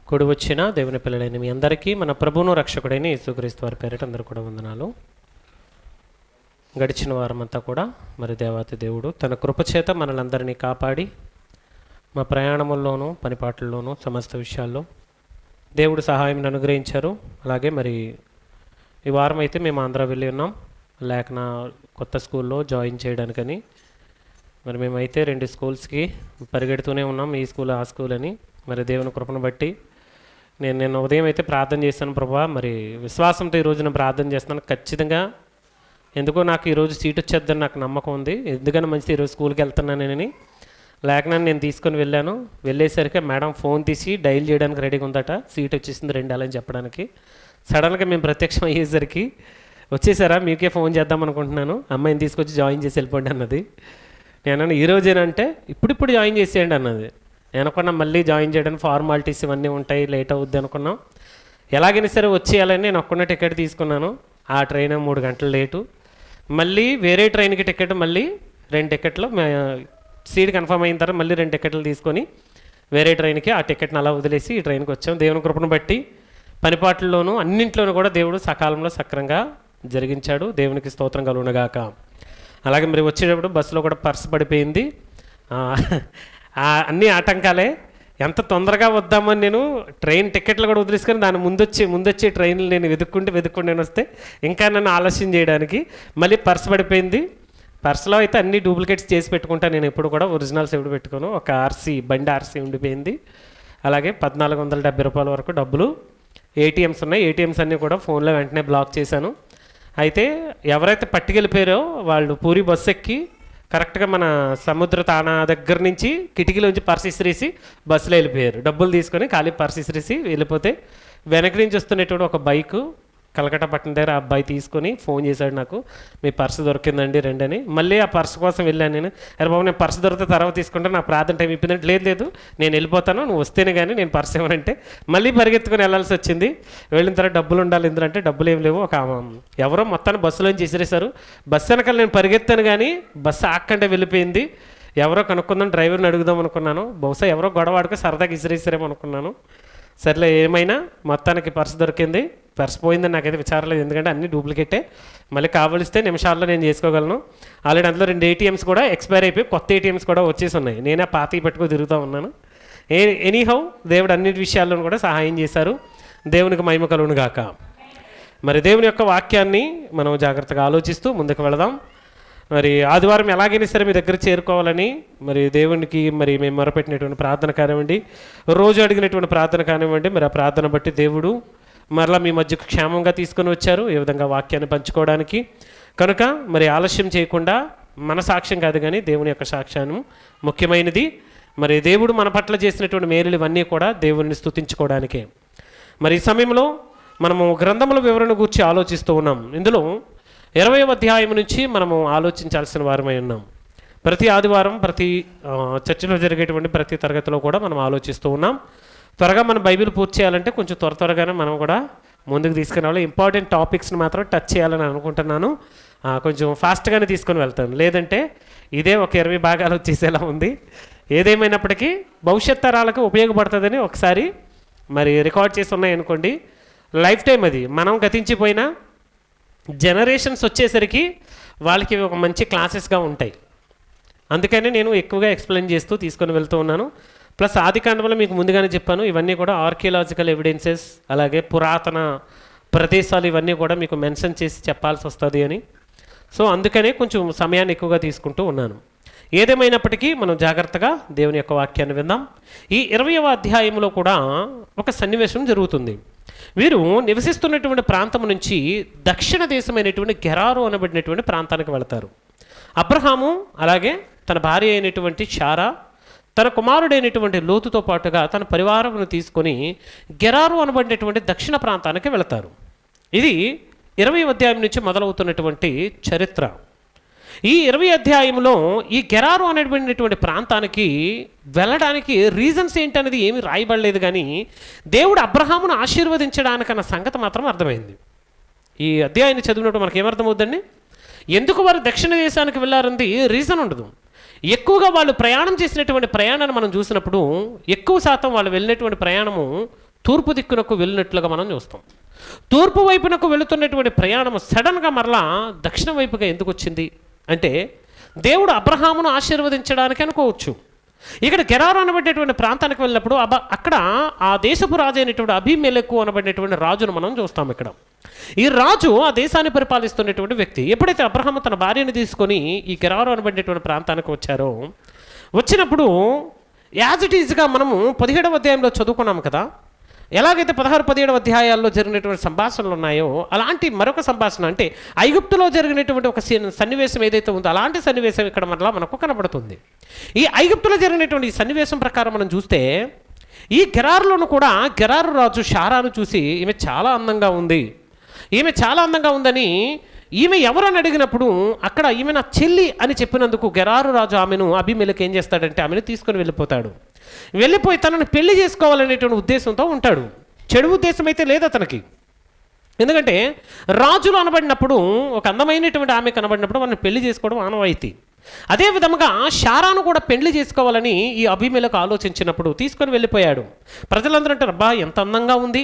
కూడి వచ్చిన దేవుని పిల్లలైన మీ అందరికీ మన ప్రభువును రక్షకుడైన యేసుక్రీస్తు వారి పేరిట అందరూ కూడా వందనాలు. గడిచిన వారమంతా కూడా మరి దేవాతి దేవుడు తన కృపచేత మనలందరినీ కాపాడి మా ప్రయాణముల్లోనూ పనిపాట్లలోనూ సమస్త విషయాల్లో దేవుడు సహాయం అనుగ్రహించారు. అలాగే మరి ఈ వారం అయితే మేము ఆంధ్ర వెళ్ళి ఉన్నాం లేఖన కొత్త స్కూల్లో జాయిన్ చేయడానికని. మరి మేమైతే 2 స్కూల్స్కి పరిగెడుతూనే ఉన్నాం, ఈ స్కూల్ ఆ స్కూల్ అని. మరి దేవుని కృపను బట్టి నేను ఉదయం అయితే ప్రార్థన చేశాను, ప్రభా మరి విశ్వాసంతో ఈరోజు నేను ప్రార్థన చేస్తున్నాను, ఖచ్చితంగా ఎందుకో నాకు ఈరోజు సీట్ వచ్చేద్దని నాకు నమ్మకం ఉంది, ఎందుకని మంచిది ఈరోజు స్కూల్కి వెళ్తున్నానని లేఖనాన్ని నేను తీసుకొని వెళ్ళాను. వెళ్ళేసరికి మేడం ఫోన్ తీసి డైల్ చేయడానికి రెడీగా ఉందట, సీట్ వచ్చేసింది 2 అని చెప్పడానికి. సడన్గా మేము ప్రత్యక్షం అయ్యేసరికి వచ్చేసారా మీకే ఫోన్ చేద్దాం అనుకుంటున్నాను, అమ్మాయిని తీసుకొచ్చి జాయిన్ చేసి వెళ్ళిపోండి అన్నది. నేను ఈరోజేనంటే ఇప్పుడు జాయిన్ చేసేయండి అన్నది. నేను అనుకున్నా మళ్ళీ జాయిన్ చేయడానికి ఫార్మాలిటీస్ ఇవన్నీ ఉంటాయి, లేట్ అవుద్ది అనుకున్నాం. ఎలాగైనా సరే వచ్చేయాలని నేను ఒక్కనే టికెట్ తీసుకున్నాను. ఆ ట్రైన్ 3 గంటలు లేటు. మళ్ళీ వేరే ట్రైన్కి టికెట్ మళ్ళీ 2 టికెట్లు సీట్ కన్ఫర్మ్ అయిన తర్వాత మళ్ళీ 2 టికెట్లు తీసుకొని వేరే ట్రైన్కి ఆ టికెట్ని అలా వదిలేసి ఈ ట్రైన్కి వచ్చాం. దేవుని కృపను బట్టి పనిపాట్లలోనూ అన్నింట్లోనూ కూడా దేవుడు సకాలంలో సక్రంగా జరిగించాడు. దేవునికి స్తోత్రం కలుగునగాక. అలాగే మరి వచ్చేటప్పుడు బస్సులో కూడా పర్స్ పడిపోయింది. అన్ని ఆటంకాలే. ఎంత తొందరగా వద్దామని నేను ట్రైన్ టికెట్లు కూడా వదిలేసుకొని దాని ముందొచ్చే ట్రైన్లు నేను వెతుక్కుంటూ నేను వస్తే ఇంకా నన్ను ఆలస్యం చేయడానికి మళ్ళీ పర్స్ పడిపోయింది. పర్సులో అయితే అన్ని డూప్లికేట్స్ చేసి పెట్టుకుంటాను నేను, ఎప్పుడు కూడా ఒరిజినల్స్ ఎప్పుడు పెట్టుకోను. ఒక బండి ఆర్సీ ఉండిపోయింది. అలాగే 1470 రూపాయల వరకు డబ్బులు. ఏటీఎంస్ ఉన్నాయి, ఏటీఎంస్ అన్నీ కూడా ఫోన్లో వెంటనే బ్లాక్ చేశాను. అయితే ఎవరైతే పట్టుకెళ్ళిపోయారో వాళ్ళు పూరి బస్సు ఎక్కి కరెక్ట్గా మన సముద్ర తానా దగ్గర నుంచి కిటికీలోంచి పర్స్ ఇసిరేసి బస్సులో వెళ్ళిపోయారు. డబ్బులు తీసుకొని ఖాళీ పర్స్ ఇసిరేసి వెళ్ళిపోతే వెనక నుంచి వస్తున్నటువంటి ఒక బైకు కలకట్ట పట్టణ దగ్గర ఆ అబ్బాయి తీసుకొని ఫోన్ చేశాడు నాకు, మీ పర్సు దొరికిందండి రండి అని. మళ్ళీ ఆ పర్సు కోసం వెళ్ళాను నేను. అరే బాబు నేను పర్సు దొరికితే తర్వాత తీసుకుంటే నా ప్రార్థన టైం ఇప్పిందంటే లేదు నేను వెళ్ళిపోతాను, నువ్వు వస్తేనే కానీ నేను పర్సు ఇవ్వనంటే మళ్ళీ పరిగెత్తుకొని వెళ్ళాల్సి వచ్చింది. వెళ్ళిన తర్వాత డబ్బులు ఉండాలి ఎందుకంటే డబ్బులు ఏం లేవు. ఎవరో మొత్తాన్ని బస్సులోంచి విసిరేశారు. బస్సు వెనకాల నేను పరిగెత్తాను కానీ బస్సు ఆక్కంటే వెళ్ళిపోయింది. ఎవరో కనుక్కుందాం డ్రైవర్ని అడుగుదాం అనుకున్నాను, బహుశా ఎవరో గొడవాడుకో సరదాగా విసిరేసారేమో అనుకున్నాను. సర్లే ఏమైనా మొత్తానికి పర్సు దొరికింది. పర్సు పోయిందని నాకైతే విచారలేదు, ఎందుకంటే అన్నీ డూప్లికేటే. మళ్ళీ కావలిస్తే నిమిషాల్లో నేను చేసుకోగలను. ఆల్రెడీ అందులో 2 ఏటీఎంస్ కూడా ఎక్స్పైర్ అయిపోయి కొత్త ఏటీఎంస్ కూడా వచ్చేసి ఉన్నాయి. నేనే పాతవి పెట్టుకుని తిరుగుతూ ఉన్నాను. ఎనీహౌ దేవుడు అన్ని విషయాల్లోనూ కూడా సహాయం చేశారు. దేవునికి మహిమ కలుగును గాక. మరి దేవుని యొక్క వాక్యాన్ని మనం జాగ్రత్తగా ఆలోచిస్తూ ముందుకు వెళదాం. మరి ఆదివారం ఎలాగైనా సరే మీ దగ్గర చేరుకోవాలని మరి దేవునికి మరి మేము మొరపెట్టినటువంటి ప్రార్థన కానివ్వండి, రోజు అడిగినటువంటి ప్రార్థన కానివ్వండి, మరి ఆ ప్రార్థన బట్టి దేవుడు మరలా మీ మధ్యకు క్షేమంగా తీసుకొని వచ్చారు ఈ విధంగా వాక్యాన్ని పంచుకోవడానికి. కనుక మరి ఆలస్యం చేయకుండా మన సాక్ష్యం కాదు కానీ దేవుని యొక్క సాక్ష్యం ముఖ్యమైనది. మరి దేవుడు మన పట్ల చేసినటువంటి మేలులు ఇవన్నీ కూడా దేవుడిని స్తుతించుకోవడానికే. మరి ఈ సమయంలో మనము గ్రంథముల వివరణ గురించి ఆలోచిస్తూ ఉన్నాం. ఇందులో 20వ అధ్యాయం నుంచి మనము ఆలోచించాల్సిన వారమై ఉన్నాం. ప్రతి ఆదివారం ప్రతి చర్చిలో జరిగేటువంటి ప్రతి తరగతిలో కూడా మనం ఆలోచిస్తూ ఉన్నాం. త్వరగా మన బైబిల్ పూర్తి చేయాలంటే కొంచెం త్వరగానే మనం కూడా ముందుకు తీసుకుని వెళ్ళాలి. ఇంపార్టెంట్ టాపిక్స్ని మాత్రం టచ్ చేయాలని అనుకుంటున్నాను. కొంచెం ఫాస్ట్గానే తీసుకొని వెళ్తాను, లేదంటే ఇదే ఒక 20 భాగాలు వచ్చేసేలా ఉంది. ఏదేమైనప్పటికీ భవిష్యత్ తరాలకు ఉపయోగపడుతుందని ఒకసారి మరి రికార్డ్ చేసి ఉన్నాయనుకోండి, లైఫ్ టైం అది. మనం గతించిపోయినా జనరేషన్స్ వచ్చేసరికి వాళ్ళకి ఒక మంచి క్లాసెస్గా ఉంటాయి. అందుకని నేను ఎక్కువగా ఎక్స్ప్లెయిన్ చేస్తూ తీసుకొని వెళ్తూ ఉన్నాను. ప్లస్ ఆదికాండంలో మీకు ముందుగానే చెప్పాను, ఇవన్నీ కూడా ఆర్కియలాజికల్ ఎవిడెన్సెస్, అలాగే పురాతన ప్రదేశాలు ఇవన్నీ కూడా మీకు మెన్షన్ చేసి చెప్పాల్సి వస్తుంది అని. సో అందుకనే కొంచెం సమయాన్ని ఎక్కువగా తీసుకుంటూ ఉన్నాను. ఏదేమైనప్పటికీ మనం జాగ్రత్తగా దేవుని యొక్క వాక్యాన్ని విందాం. ఈ 20వ అధ్యాయంలో కూడా ఒక సన్నివేశం జరుగుతుంది. వీరు నివసిస్తున్నటువంటి ప్రాంతం నుంచి దక్షిణ దేశమైనటువంటి గెరారు అనబడినటువంటి ప్రాంతానికి వెళతారు. అబ్రహాము అలాగే తన భార్య అయినటువంటి శారా, తన కుమారుడైనటువంటి లోతుతో పాటుగా తన పరివారమును తీసుకొని గెరారు అనబడినటువంటి దక్షిణ ప్రాంతానికి వెళతారు. ఇది 20వ అధ్యాయం నుంచి మొదలవుతున్నటువంటి చరిత్ర. ఈ 20వ అధ్యాయంలో ఈ గెరారు అనేటువంటి ప్రాంతానికి వెళ్ళడానికి రీజన్స్ ఏంటనేది ఏమీ రాయబడలేదు, కానీ దేవుడు అబ్రహామును ఆశీర్వదించడానికన్న సంగతి మాత్రం అర్థమైంది. ఈ అధ్యాయాన్ని చదివినప్పుడు మనకి ఏమర్థమవుద్దండి? ఎందుకు వారు దక్షిణ దేశానికి వెళ్ళారన్నది రీజన్ ఉండదు. ఎక్కువగా వాళ్ళు ప్రయాణం చేసినటువంటి ప్రయాణాన్ని మనం చూసినప్పుడు ఎక్కువ శాతం వాళ్ళు వెళ్ళినటువంటి ప్రయాణము తూర్పు దిక్కునకు వెళ్ళినట్లుగా మనం చూస్తాం. తూర్పు వైపునకు వెళుతున్నటువంటి ప్రయాణం సడన్గా మరలా దక్షిణ వైపుగా ఎందుకు వచ్చింది అంటే దేవుడు అబ్రహామును ఆశీర్వదించడానికి అనుకోవచ్చు. ఇక్కడ గెరారు అనబడేటువంటి ప్రాంతానికి వెళ్ళినప్పుడు అక్కడ ఆ దేశపు రాజు అయినటువంటి అబీమెలెకు అనబడేటువంటి రాజును మనం చూస్తాం. ఇక్కడ ఈ రాజు ఆ దేశాన్ని పరిపాలిస్తున్నటువంటి వ్యక్తి. ఎప్పుడైతే అబ్రహాము తన భార్యను తీసుకొని ఈ గెరారు అనబడేటువంటి ప్రాంతానికి వచ్చారో, వచ్చినప్పుడు యాజ్ ఇట్ ఈజ్గా మనము 17వ అధ్యాయంలో చదువుకున్నాం కదా, ఎలాగైతే 16-17 అధ్యాయాల్లో జరిగినటువంటి సంభాషణలు ఉన్నాయో అలాంటి మరొక సంభాషణ, అంటే ఐగుప్తులో జరిగినటువంటి ఒక సన్నివేశం ఏదైతే ఉందో అలాంటి సన్నివేశం ఇక్కడ మనకు కనబడుతుంది. ఈ ఐగుప్తులో జరిగినటువంటి ఈ సన్నివేశం ప్రకారం మనం చూస్తే ఈ గెరారులోను కూడా గెరారు రాజు షారాను చూసి ఈమె చాలా అందంగా ఉంది, ఈమె చాలా అందంగా ఉందని ఈమె ఎవరని అడిగినప్పుడు అక్కడ ఈమె నా చెల్లి అని చెప్పినందుకు గెరారు రాజు ఆమెను అబీమెలెకు ఏం చేస్తాడంటే ఆమెను తీసుకొని వెళ్ళిపోతాడు. వెళ్ళిపోయి తనను పెళ్లి చేసుకోవాలనేటువంటి ఉద్దేశంతో ఉంటాడు. చెడు ఉద్దేశం అయితే లేదు అతనికి. ఎందుకంటే రాజులు అనబడినప్పుడు ఒక అందమైనటువంటి ఆమె కనబడినప్పుడు వాళ్ళని పెళ్లి చేసుకోవడం ఆనవాయితీ. అదే విధంగా షారాను కూడా పెళ్లి చేసుకోవాలని ఈ అబీమెలెకు ఆలోచించినప్పుడు తీసుకొని వెళ్ళిపోయాడు. ప్రజలందరూ అంటారు, అబ్బా ఎంత అందంగా ఉంది,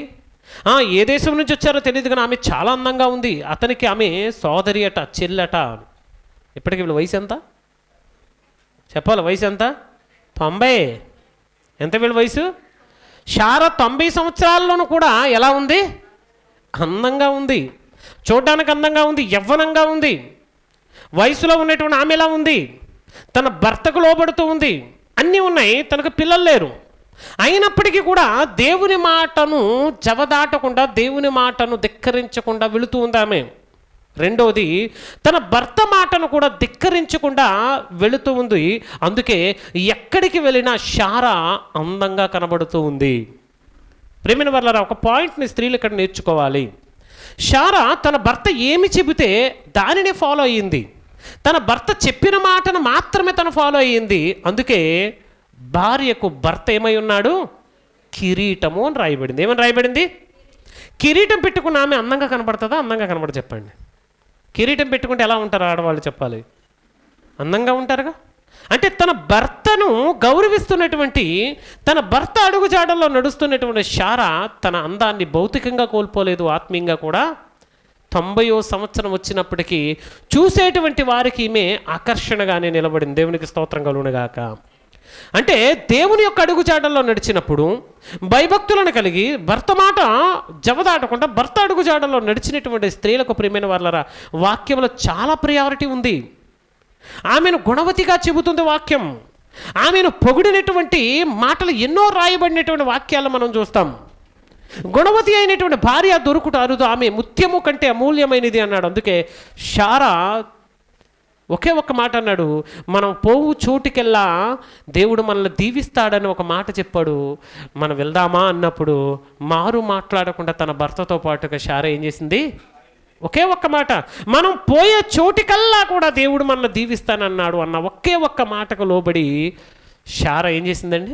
ఏ దేశం నుంచి వచ్చారో తెలియదు కానీ ఆమె చాలా అందంగా ఉంది. అతనికి ఆమె సోదరి అట, చెల్లట. ఇప్పటికి వీళ్ళ వయసు ఎంత చెప్పాలి? వయసు ఎంత? 90. ఎంత వీళ్ళ వయసు? షారా 90 సంవత్సరాల్లోనూ కూడా ఎలా ఉంది? అందంగా ఉంది, చూడడానికి అందంగా ఉంది, యవ్వనంగా ఉంది. వయసులో ఉన్నటువంటి ఆమె ఎలా ఉంది? తన భర్తకు లోబడుతూ ఉంది, అన్నీ ఉన్నాయి, తనకు పిల్లలు లేరు. అయినప్పటికీ కూడా దేవుని మాటను జవదాటకుండా, దేవుని మాటను ధిక్కరించకుండా వెళుతూ ఉంది ఆమె. రెండవది, తన భర్త మాటను కూడా ధిక్కరించకుండా వెళుతూ ఉంది. అందుకే ఎక్కడికి వెళ్ళినా షారా అందంగా కనబడుతూ ఉంది. ప్రేమైన వాళ్ళారా, ఒక పాయింట్ని స్త్రీలు ఇక్కడ నేర్చుకోవాలి. షారా తన భర్త ఏమి చెబితే దానిని ఫాలో అయ్యింది. తన భర్త చెప్పిన మాటను మాత్రమే తను ఫాలో అయ్యింది. అందుకే భార్యకు భర్త ఏమై ఉన్నాడు? కిరీటము అని రాయబడింది. ఏమని రాయబడింది? కిరీటం పెట్టుకున్న ఆమె అందంగా కనబడుతుందా? అందంగా కనబడి చెప్పండి. కిరీటం పెట్టుకుంటే ఎలా ఉంటారు ఆడవాళ్ళు చెప్పాలి? అందంగా ఉంటారుగా. అంటే తన భర్తను గౌరవిస్తున్నటువంటి, తన భర్త అడుగుజాడల్లో నడుస్తున్నటువంటి షారా తన అందాన్ని భౌతికంగా కోల్పోలేదు, ఆత్మీయంగా కూడా. 90వ సంవత్సరం వచ్చినప్పటికీ చూసేటువంటి వారికి ఈమె ఆకర్షణగానే నిలబడింది. దేవునికి స్తోత్రం కలుగునుగాక. అంటే దేవుని యొక్క అడుగుజాడల్లో నడిచినప్పుడు భయభక్తులను కలిగి భర్త మాట జవదాటకుండా భర్త అడుగుజాడల్లో నడిచినటువంటి స్త్రీలకు, ప్రియమైన వాళ్ళరా, వాక్యంలో చాలా ప్రయారిటీ ఉంది. ఆమెను గుణవతిగా చెబుతుంది వాక్యం. ఆమెను పొగిడినటువంటి మాటలు ఎన్నో రాయబడినటువంటి వాక్యాలు మనం చూస్తాం. గుణవతి అయినటువంటి భార్య దొరుకుట అరుదు, ఆమె ముత్యము కంటే అమూల్యమైనది అన్నాడు. అందుకే షారా ఒకే ఒక్క మాట అన్నాడు, మనం పోవు చోటుకెల్లా దేవుడు మనల్ని దీవిస్తాడని ఒక మాట చెప్పాడు. మనం వెళ్దామా అన్నప్పుడు మారు మాట్లాడకుండా తన భర్తతో పాటుగా షారా ఏం చేసింది? ఒకే ఒక్క మాట, మనం పోయే చోటికల్లా కూడా దేవుడు మనల్ని దీవిస్తానన్నాడు అన్న ఒకే ఒక్క మాటకు లోబడి షారా ఏం చేసిందండి?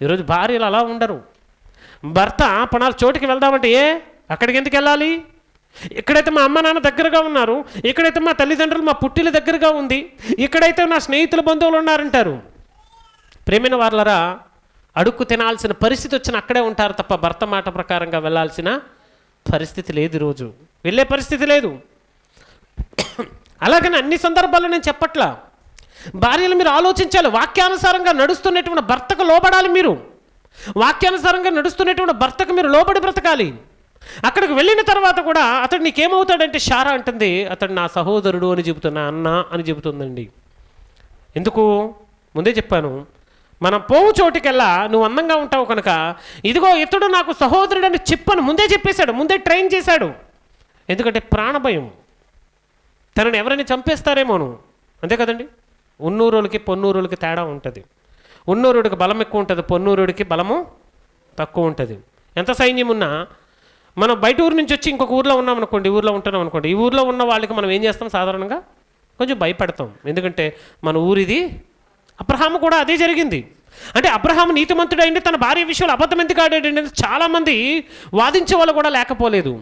ఈరోజు భార్యలు అలా ఉండరు. భర్త పనాల చోటికి వెళ్దామంటే అక్కడికి ఎందుకు వెళ్ళాలి? ఇక్కడైతే మా అమ్మ నాన్న దగ్గరగా ఉన్నారు, ఇక్కడైతే మా తల్లిదండ్రులు, మా పుట్టిల దగ్గరగా ఉంది, ఇక్కడైతే నా స్నేహితుల బంధువులు ఉన్నారంటారు. ప్రేమైన వాళ్ళరా, అడుక్కు తినాల్సిన పరిస్థితి వచ్చిన అక్కడే ఉంటారు తప్ప భర్త మాట ప్రకారంగా వెళ్ళాల్సిన పరిస్థితి లేదు. ఈరోజు వెళ్ళే పరిస్థితి లేదు. అలాగని అన్ని సందర్భాల్లో నేను చెప్పట్లా. భార్యలు మీరు ఆలోచించాలి. వాక్యానుసారంగా నడుస్తున్నటువంటి భర్తకు లోబడాలి. మీరు వాక్యానుసారంగా నడుస్తున్నటువంటి భర్తకు మీరు లోబడి బ్రతకాలి. అక్కడికి వెళ్ళిన తర్వాత కూడా అతడు నీకేమవుతాడంటే షారా అంటుంది, అతడు నా సహోదరుడు అని చెబుతున్నా, అన్న అని చెబుతుందండి. ఎందుకు? ముందే చెప్పాను, మనం పోవు చోటుకెల్లా నువ్వు అందంగా ఉంటావు కనుక ఇదిగో ఇతడు నాకు సహోదరుడు అని చెప్పను ముందే చెప్పేశాడు, ముందే ట్రైన్ చేశాడు. ఎందుకంటే ప్రాణభయం, తనని ఎవరైనా చంపేస్తారేమోను. అంతే కదండి. ఉన్నూరులకి పొన్నూరులకి తేడా ఉంటుంది. ఉన్నూరుడికి బలం ఎక్కువ ఉంటుంది, పొన్నూరుడికి బలము తక్కువ ఉంటుంది. ఎంత సైన్యం ఉన్నా మనం బయట ఊరు నుంచి వచ్చి ఇంకొక ఊర్లో ఉన్నాం అనుకోండి, ఊర్లో ఉంటున్నాం అనుకోండి, ఈ ఊర్లో ఉన్న వాళ్ళకి మనం ఏం చేస్తాం? సాధారణంగా కొంచెం భయపడతాం. ఎందుకంటే మన ఊరిది. అబ్రహాము కూడా అదే జరిగింది. అంటే అబ్రహాము నీతిమంతుడైంది, తన భార్య విషయంలో అబద్ధం ఎందుకు ఆడాడంటే చాలామంది వాదించే వాళ్ళు కూడా లేకపోలేదు.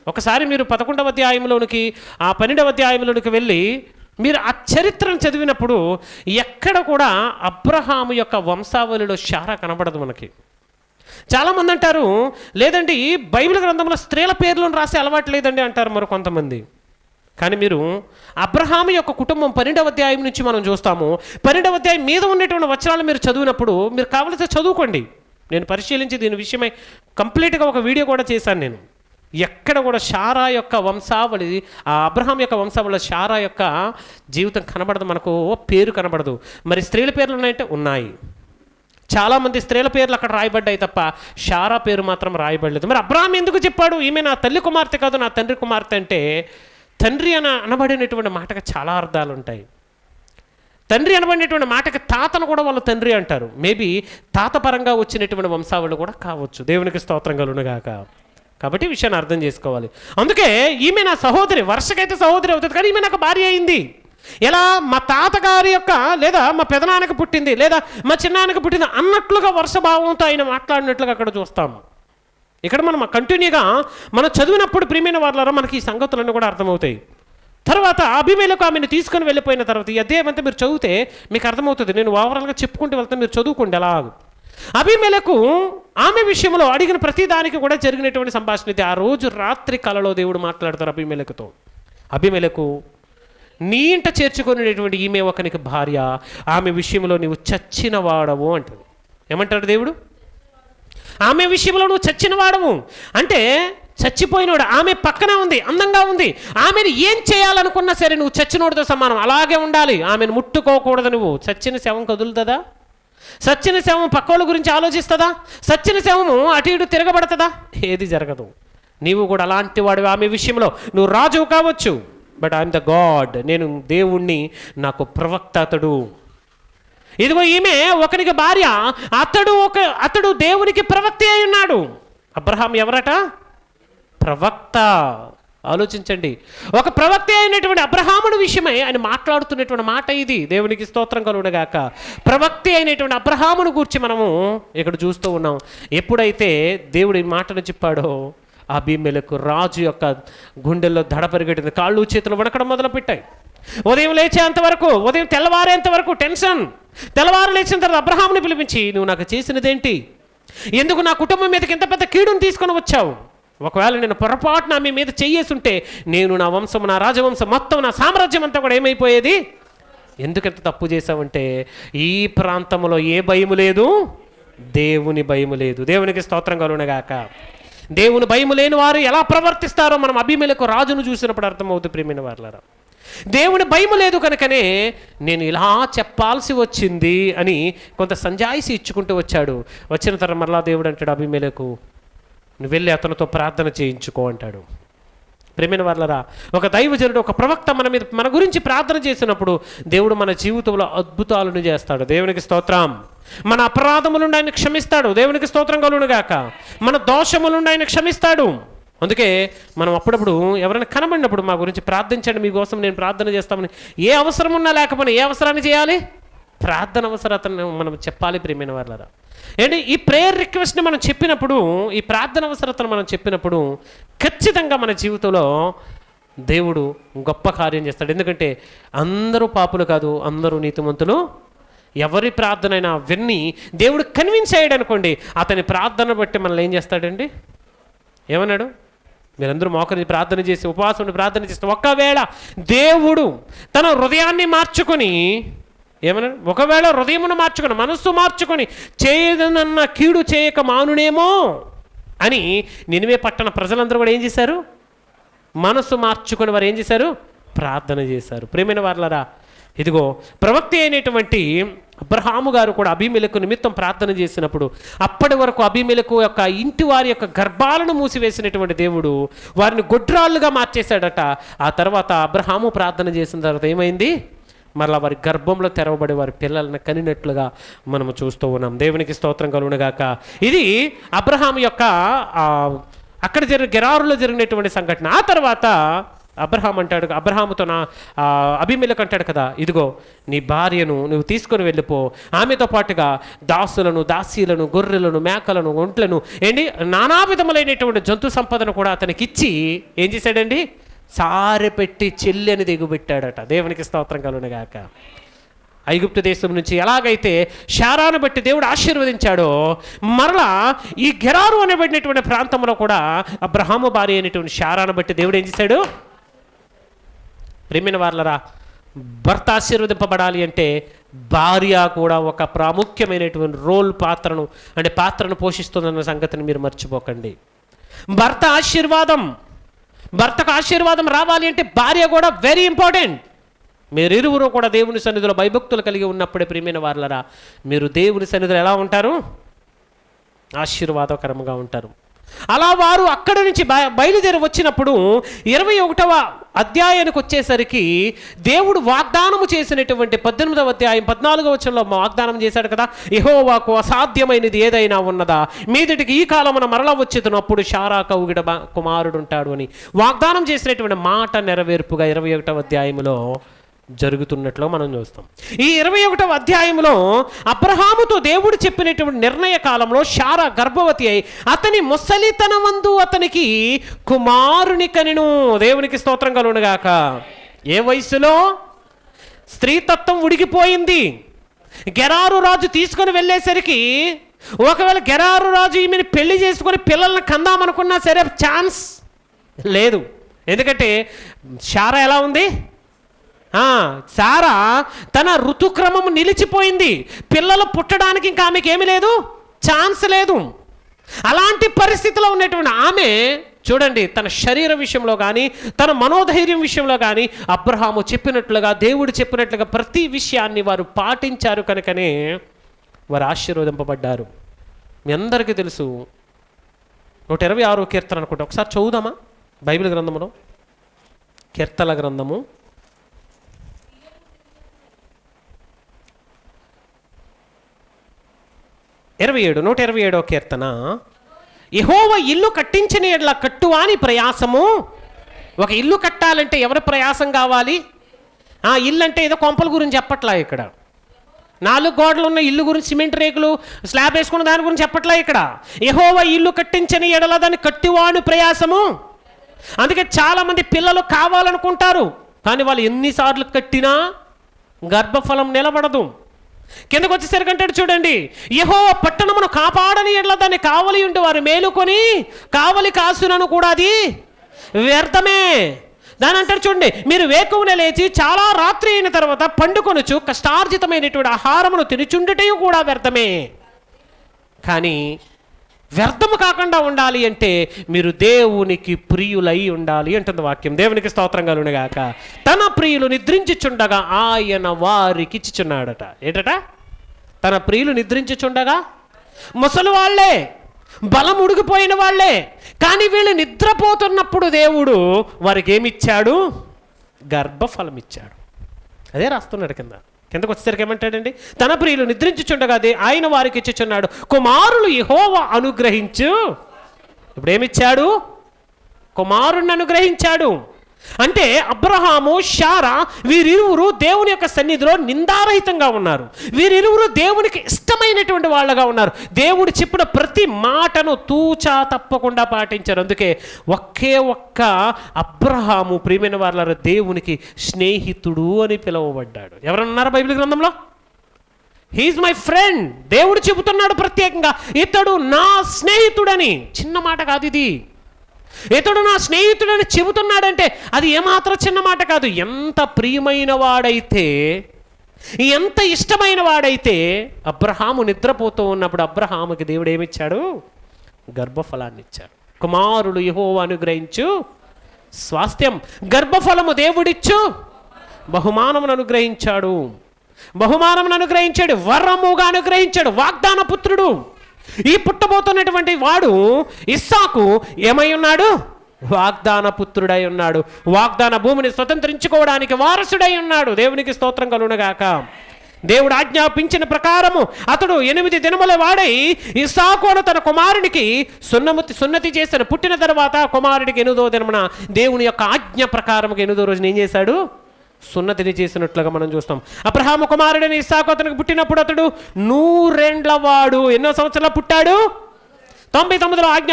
ఒకసారి మీరు 11వ అధ్యాయంలోనికి, ఆ 12వ అధ్యాయంలోనికి వెళ్ళి మీరు ఆ చరిత్రను చదివినప్పుడు ఎక్కడ కూడా అబ్రహాము యొక్క వంశావళిలో షారా కనబడదు మనకి. చాలామంది అంటారు, లేదండి బైబిల్ గ్రంథంలో స్త్రీల పేర్లను రాసే అలవాటు లేదండి అంటారు మరి కొంతమంది. కానీ మీరు అబ్రహాము యొక్క కుటుంబం 12వ అధ్యాయం నుంచి మనం చూస్తాము. 12వ అధ్యాయం మీద ఉన్నటువంటి వచనాలు మీరు చదివినప్పుడు మీరు కావలసి చదువుకోండి. నేను పరిశీలించి దీని విషయమై కంప్లీట్గా ఒక వీడియో కూడా చేశాను. నేను ఎక్కడ కూడా శారా యొక్క వంశావళి, ఆ అబ్రహాం యొక్క వంశావళి శారా యొక్క జీవితం కనబడదు, మనకు పేరు కనబడదు. మరి స్త్రీల పేర్లు ఉన్నాయంటే ఉన్నాయి. చాలామంది స్త్రీల పేర్లు అక్కడ రాయబడ్డాయి తప్ప శారా పేరు మాత్రం రాయబడలేదు. మరి అబ్రహాం ఎందుకు చెప్పాడు ఈమె నా తల్లి కుమార్తె కాదు నా తండ్రి కుమార్తె అంటే? తండ్రి అనబడినటువంటి మాటకు చాలా అర్థాలు ఉంటాయి. తండ్రి అనబడినటువంటి మాటకి తాతను కూడా వాళ్ళు తండ్రి అంటారు. మేబీ తాత పరంగా వచ్చినటువంటి వంశావళి కూడా కావచ్చు. దేవునికి స్తోత్రం కలుగునుగాక. కాబట్టి విషయాన్ని అర్థం చేసుకోవాలి. అందుకే ఈమె నా సహోదరి, వర్షకైతే సహోదరి అవుతుంది, కానీ ఈమె నాకు భార్య అయింది. ఎలా? మా తాతగారి యొక్క లేదా మా పెదనాన్నకి పుట్టింది లేదా మా చిన్నాన్నకి పుట్టింది అన్నట్లుగా వర్షభావంతో ఆయన మాట్లాడినట్లుగా అక్కడ చూస్తాము. ఇక్కడ మనం కంటిన్యూగా మనం చదివినప్పుడు ప్రియమైన వాళ్ళారా మనకి ఈ సంగతులన్నీ కూడా అర్థమవుతాయి. తర్వాత అబీమెలెకు ఆమెను తీసుకొని వెళ్ళిపోయిన తర్వాత ఈ అధ్యాయం అంతా మీరు చదివితే మీకు అర్థమవుతుంది. నేను ఓవరాల్గా చెప్పుకుంటూ వెళ్తాను, మీరు చదువుకోండి. అలా అబీమెలెకు ఆమె విషయంలో అడిగిన ప్రతి దానికి కూడా జరిగినటువంటి సంభాషణ ఇది. ఆ రోజు రాత్రి కలలో దేవుడు మాట్లాడతారు అబీమెలెకుతో. అబీమెలెకు, నీ ఇంట చేర్చుకునేటువంటి ఈమె ఒకనికి భార్య, ఆమె విషయంలో నీవు చచ్చిన వాడవు అంటాడు. ఏమంటాడు దేవుడు? ఆమె విషయంలో నువ్వు చచ్చిన వాడవు అంటే చచ్చిపోయినోడు. ఆమె పక్కన ఉంది, అందంగా ఉంది. ఆమెను ఏం చేయాలనుకున్నా సరే నువ్వు చచ్చినోడితో సమానం, అలాగే ఉండాలి. ఆమెను ముట్టుకోకూడదు. నువ్వు చచ్చిన శవం కదులుతుందా? సచ్చిన శవం పక్కోళ్ళ గురించి ఆలోచిస్తుందా? సచ్చిన శవము అటు ఇటు తిరగబడుతుందా? ఏది జరగదు. నీవు కూడా అలాంటి వాడు. ఆమె విషయంలో నువ్వు రాజువు కావచ్చు, బట్ ఐఎమ్ ద గాడ్, నేను దేవుణ్ణి, నాకు ప్రవక్త అతడు. ఇదిగో ఈమె ఒకనికి భార్య, అతడు దేవునికి ప్రవక్త అయి ఉన్నాడు. అబ్రహాం ఎవరట? ప్రవక్త. ఆలోచించండి, ఒక ప్రవక్త అయినటువంటి అబ్రహాముడి విషయమై ఆయన మాట్లాడుతున్నటువంటి మాట ఇది. దేవునికి స్తోత్రం కలుగునుగాక. ప్రవక్త అయినటువంటి అబ్రహామును గూర్చి మనము ఇక్కడ చూస్తూ ఉన్నాం. ఎప్పుడైతే దేవుడు ఈ మాటను చెప్పాడో అబీమెలెకు రాజు యొక్క గుండెల్లో దడ పరిగెట్టింది, కాళ్ళు చేతులు వణకడం మొదలుపెట్టాయి. ఉదయం లేచేంత వరకు, ఉదయం తెల్లవారేంత వరకు టెన్షన్. తెల్లవారు లేచిన తర్వాత అబ్రహాముని పిలిపించి, నువ్వు నాకు చేసినదేంటి? ఎందుకు నా కుటుంబం మీదకి ఇంత పెద్ద కీడును తీసుకొని వచ్చావు? ఒకవేళ నేను పొరపాటున మీ మీద చెయ్యేసుంటే నేను, నా వంశం, నా రాజవంశం మొత్తం, నా సామ్రాజ్యం అంతా కూడా ఏమైపోయేది? ఎందుకంత తప్పు చేశావంటే ఈ ప్రాంతంలో ఏ భయము లేదు, దేవుని భయము లేదు. దేవునికి స్తోత్రం కలుగునుగాక. దేవుని భయము లేని వారు ఎలా ప్రవర్తిస్తారో మనం అబీమెలెకు రాజును చూసినప్పుడు అర్థమవుతుంది ప్రియమైన వారలారా. దేవుని భయము లేదు కనుకనే నేను ఇలా చెప్పాల్సి వచ్చింది అని కొంత సంజాయిషి ఇచ్చుకుంటూ వచ్చాడు. వచ్చిన తర్వాత మరలా దేవుడు అంటాడు అబీమెలెకు, నువ్వు వెళ్ళి అతనితో ప్రార్థన చేయించుకో అంటాడు. ప్రియమైన వారలారా, ఒక దైవజనుడు, ఒక ప్రవక్త మన గురించి ప్రార్థన చేసినప్పుడు దేవుడు మన జీవితంలో అద్భుతాలను చేస్తాడు. దేవునికి స్తోత్రం. మన అపరాధముల నుండి ఆయన క్షమిస్తాడు. దేవునికి స్తోత్రం కలుగునుగాక. మన దోషముల నుండి ఆయన క్షమిస్తాడు. అందుకే మనం అప్పుడప్పుడు ఎవరైనా కనబడినప్పుడు మా గురించి ప్రార్థించండి, మీకోసం నేను ప్రార్థన చేస్తామని, ఏ అవసరం ఉన్నా లేకపోయినా ఏ అవసరాన్ని చేయాలి? ప్రార్థన అవసరతను మనం చెప్పాలి ప్రియమైన వారలారా. ఏంటి ఈ ప్రేయర్ రిక్వెస్ట్ని మనం చెప్పినప్పుడు, ఈ ప్రార్థన అవసరతను మనం చెప్పినప్పుడు ఖచ్చితంగా మన జీవితంలో దేవుడు గొప్ప కార్యం చేస్తాడు. ఎందుకంటే అందరూ పాపులు కాదు, అందరూ నీతిమంతులు. ఎవరి ప్రార్థన అయినా విన్ని దేవుడు కన్విన్స్ అయ్యాడు అనుకోండి, అతని ప్రార్థన బట్టి మనల్ని ఏం చేస్తాడండి? ఏమన్నాడు? మీరందరూ మోకరించి ప్రార్థన చేసి ఉపవాసం ప్రార్థన చేస్తే ఒకవేళ దేవుడు తన హృదయాన్ని మార్చుకొని, ఏమన్నాడు? ఒకవేళ హృదయమును మార్చుకొని, మనస్సు మార్చుకొని చేయదనన్న కీడు చేయక మానునేమో అని నినివే పట్టణ ప్రజలందరూ కూడా ఏం చేశారు? మనస్సు మార్చుకొని వారు ఏం చేశారు? ప్రార్థన చేశారు. ప్రియమైన వారలారా, ఇదిగో ప్రవక్త అయినటువంటి అబ్రహాము గారు కూడా అబీమెలెకు నిమిత్తం ప్రార్థన చేసినప్పుడు అప్పటి వరకు అబీమెలెకు యొక్క ఇంటి వారి యొక్క గర్భాలను మూసివేసినటువంటి దేవుడు వారిని గొడ్రాళ్ళుగా మార్చేశాడట. ఆ తర్వాత అబ్రహాము ప్రార్థన చేసిన తర్వాత ఏమైంది? మరలా వారి గర్భంలో తెరవబడి వారి పిల్లలను కనినట్లుగా మనము చూస్తూ ఉన్నాం. దేవునికి స్తోత్రం కలుగునుగాక. ఇది అబ్రహాము యొక్క అక్కడ గెరారులో జరిగినటువంటి సంఘటన. ఆ తర్వాత అబ్రహాం అంటాడు, అబ్రహాముతో అబీమెలెకు అంటాడు కదా, ఇదిగో నీ భార్యను నువ్వు తీసుకొని వెళ్ళిపో, ఆమెతో పాటుగా దాసులను, దాసీలను, గొర్రెలను, మేకలను, ఒంట్లను, ఏంటి నానా విధములైనటువంటి జంతు సంపదను కూడా అతనికి ఇచ్చి ఏం చేశాడండి? సారె పెట్టి చెల్లి అని దిగుబెట్టాడట. దేవునికి స్తోత్రం కలుగునుగాక. ఐగుప్తు దేశం నుంచి ఎలాగైతే శారాను బట్టి దేవుడు ఆశీర్వదించాడో, మరలా ఈ గెరారు అనబడినటువంటి ప్రాంతంలో కూడా అబ్రహాము భార్య అయినటువంటి శారాను బట్టి దేవుడు ఏం చేశాడు? ప్రేమైన వారలరా, భర్త ఆశీర్వదింపబడాలి అంటే భార్య కూడా ఒక ప్రాముఖ్యమైనటువంటి పాత్రను పోషిస్తుందన్న సంగతిని మీరు మర్చిపోకండి. భర్తకు ఆశీర్వాదం రావాలి అంటే భార్య కూడా వెరీ ఇంపార్టెంట్. మీరిరువురు కూడా దేవుని సన్నిధిలో భయభక్తులు కలిగి ఉన్నప్పుడే ప్రియమైన వారలరా మీరు దేవుని సన్నిధిలో ఎలా ఉంటారు? ఆశీర్వాదకరంగా ఉంటారు. అలా వారు అక్కడి నుంచి బయలుదేరి వచ్చినప్పుడు 21వ అధ్యాయానికి వచ్చేసరికి దేవుడు వాగ్దానము చేసినటువంటి 18వ అధ్యాయం 14వ వచనంలో వాగ్దానం చేశాడు కదా, యెహోవాకు అసాధ్యమైనది ఏదైనా ఉన్నదా, మీదటికి ఈ కాలమున మరలా వచ్చేటప్పుడు శారా కౌగిడ కుమారుడు ఉంటాడు అని వాగ్దానం చేసినటువంటి మాట నెరవేర్పుగా 21వ అధ్యాయంలో జరుగుతున్నట్లు మనం చూస్తాం. ఈ 21వ అధ్యాయంలో అబ్రహాముతో దేవుడు చెప్పినటువంటి నిర్ణయ కాలంలో శారా గర్భవతి అయి అతని ముసలితనమందు అతనికి కుమారుని కనెను. దేవునికి స్తోత్రం కలుగునుగాక. ఏ వయసులో? స్త్రీతత్వం ఉడికిపోయింది. గెరారు రాజు తీసుకొని వెళ్ళేసరికి ఒకవేళ గెరారు రాజు ఈమెను పెళ్లి చేసుకొని పిల్లల్ని కందామనుకున్నా సరే ఛాన్స్ లేదు. ఎందుకంటే శారా ఎలా ఉంది? శారా తన ఋతుక్రమం నిలిచిపోయింది. పిల్లలు పుట్టడానికి ఇంకా ఆమెకి ఏమీ లేదు, ఛాన్స్ లేదు. అలాంటి పరిస్థితిలో ఉన్నటువంటి ఆమె చూడండి, తన శరీర విషయంలో కానీ తన మనోధైర్యం విషయంలో కానీ అబ్రహాము చెప్పినట్లుగా దేవుడు చెప్పినట్లుగా ప్రతి విషయాన్ని వారు పాటించారు కనుకనే వారు ఆశీర్వదింపబడ్డారు. మీ అందరికీ తెలుసు 126వ కీర్తన అనుకుంటా, ఒకసారి చదువుదామా బైబిల్ గ్రంథంలో? కీర్తన గ్రంథము 127వ కీర్తన. యెహోవా ఇల్లు కట్టించిన ఎడల కట్టువాని ప్రయాసము. ఒక ఇల్లు కట్టాలంటే ఎవరి ప్రయాసం కావాలి? ఇల్లు అంటే ఏదో కొంపల గురించి చెప్పట్లా ఇక్కడ. 4 గోడలు ఉన్న ఇల్లు గురించి, సిమెంట్ రేకులు స్లాబ్ వేసుకున్న దాని గురించి చెప్పట్లా ఇక్కడ. యెహోవా ఇల్లు కట్టించని ఎడల దాన్ని కట్టివాని ప్రయాసము. అందుకే చాలామంది పిల్లలు కావాలనుకుంటారు, కానీ వాళ్ళు ఎన్నిసార్లు కట్టినా గర్భఫలం నిలబడదు. కిందకు వచ్చేసరికి అంటాడు చూడండి, యెహోవా పట్టణమును కాపాడని ఎడల దాన్ని కావలి ఉంటే వారు మేలుకొని కావలి కాసునను కూడా అది వ్యర్థమే. దాని అంటారు చూడండి, మీరు వేకువన లేచి చాలా రాత్రి అయిన తర్వాత పండుకొనుచు కష్టార్జితమైనటువంటి ఆహారమును తినుచుండుటయు కూడా వ్యర్థమే. కానీ వ్యర్థము కాకుండా ఉండాలి అంటే మీరు దేవునికి ప్రియులై ఉండాలి అంటుంది వాక్యం. దేవునికి స్తోత్రం కలుగునుగాక. తన ప్రియులు నిద్రించుచుండగా ఆయన వారికి ఇచ్చిచున్నాడట. ఏంటట? తన ప్రియులు నిద్రించుచుండగా, ముసలి వాళ్ళే, బలం ఉడికిపోయిన వాళ్ళే, కానీ వీళ్ళు నిద్రపోతున్నప్పుడు దేవుడు వారికి ఏమిచ్చాడు? గర్భఫలం ఇచ్చాడు. అదే రాస్తున్నాడు కిందకు వచ్చేసరికి ఏమంటాడండి? తన ప్రియులు నిద్రించుచుండగా ఆయన వారికి ఇచ్చుచున్నాడు కుమారులు యెహోవా అనుగ్రహించు. ఇప్పుడు ఏమిచ్చాడు? కుమారుణ్ణి అనుగ్రహించాడు. అంటే అబ్రహాము, శారా వీరిరువురు దేవుని యొక్క సన్నిధిలో నిందారహితంగా ఉన్నారు. వీరిరువురు దేవునికి ఇష్టమైనటువంటి వాళ్ళగా ఉన్నారు. దేవుడు చెప్పిన ప్రతి మాటను తూచా తప్పకుండా పాటించారు. అందుకే ఒక్క అబ్రహాము ప్రియమైన వాళ్ళ దేవునికి స్నేహితుడు అని పిలువబడ్డాడు. ఎవరన్నారు బైబిల్ గ్రంథంలో? He is my friend. దేవుడు చెబుతున్నాడు ప్రత్యేకంగా, ఇతడు నా స్నేహితుడని. చిన్న మాట కాదు ఇది. ఇతడు నా స్నేహితుడని చెబుతున్నాడంటే అది ఏమాత్రం చిన్న మాట కాదు. ఎంత ప్రియమైన వాడైతే, ఎంత ఇష్టమైన వాడైతే, అబ్రహాము నిద్రపోతూ ఉన్నప్పుడు అబ్రహాముకి దేవుడు ఏమిచ్చాడు? గర్భఫలాన్ని ఇచ్చాడు. కుమారుడు యెహోవా అనుగ్రహించు స్వాస్థ్యం. గర్భఫలము దేవుడిచ్చు బహుమానమును అనుగ్రహించాడు. వరముగా అనుగ్రహించాడు. వాగ్దాన పుత్రుడు. ఈ పుట్టబోతున్నటువంటి వాడు ఇస్సాకు ఏమై ఉన్నాడు? వాగ్దాన పుత్రుడై ఉన్నాడు. వాగ్దాన భూమిని స్వతంత్రించుకోవడానికి వారసుడై ఉన్నాడు. దేవునికి స్తోత్రం కలుగునుగాక. దేవుడు ఆజ్ఞాపించిన ప్రకారము అతడు 8 దినముల వాడై ఇస్సాకు అను తన కుమారునికి సున్నతి చేసిన. పుట్టిన తర్వాత కుమారుడికి 8వ దినమున దేవుని యొక్క ఆజ్ఞ ప్రకారముగా 8వ రోజున ఏం చేశాడు? సున్నతిని చేసినట్లుగా మనం చూస్తాం. అబ్రహాము కుమారుడైన ఇస్సాకు అతనికి పుట్టినప్పుడు అతడు 100 ఏండ్ల వాడు. ఎన్నో సంవత్సరాలు పుట్టాడు? 99లో ఆజ్ఞ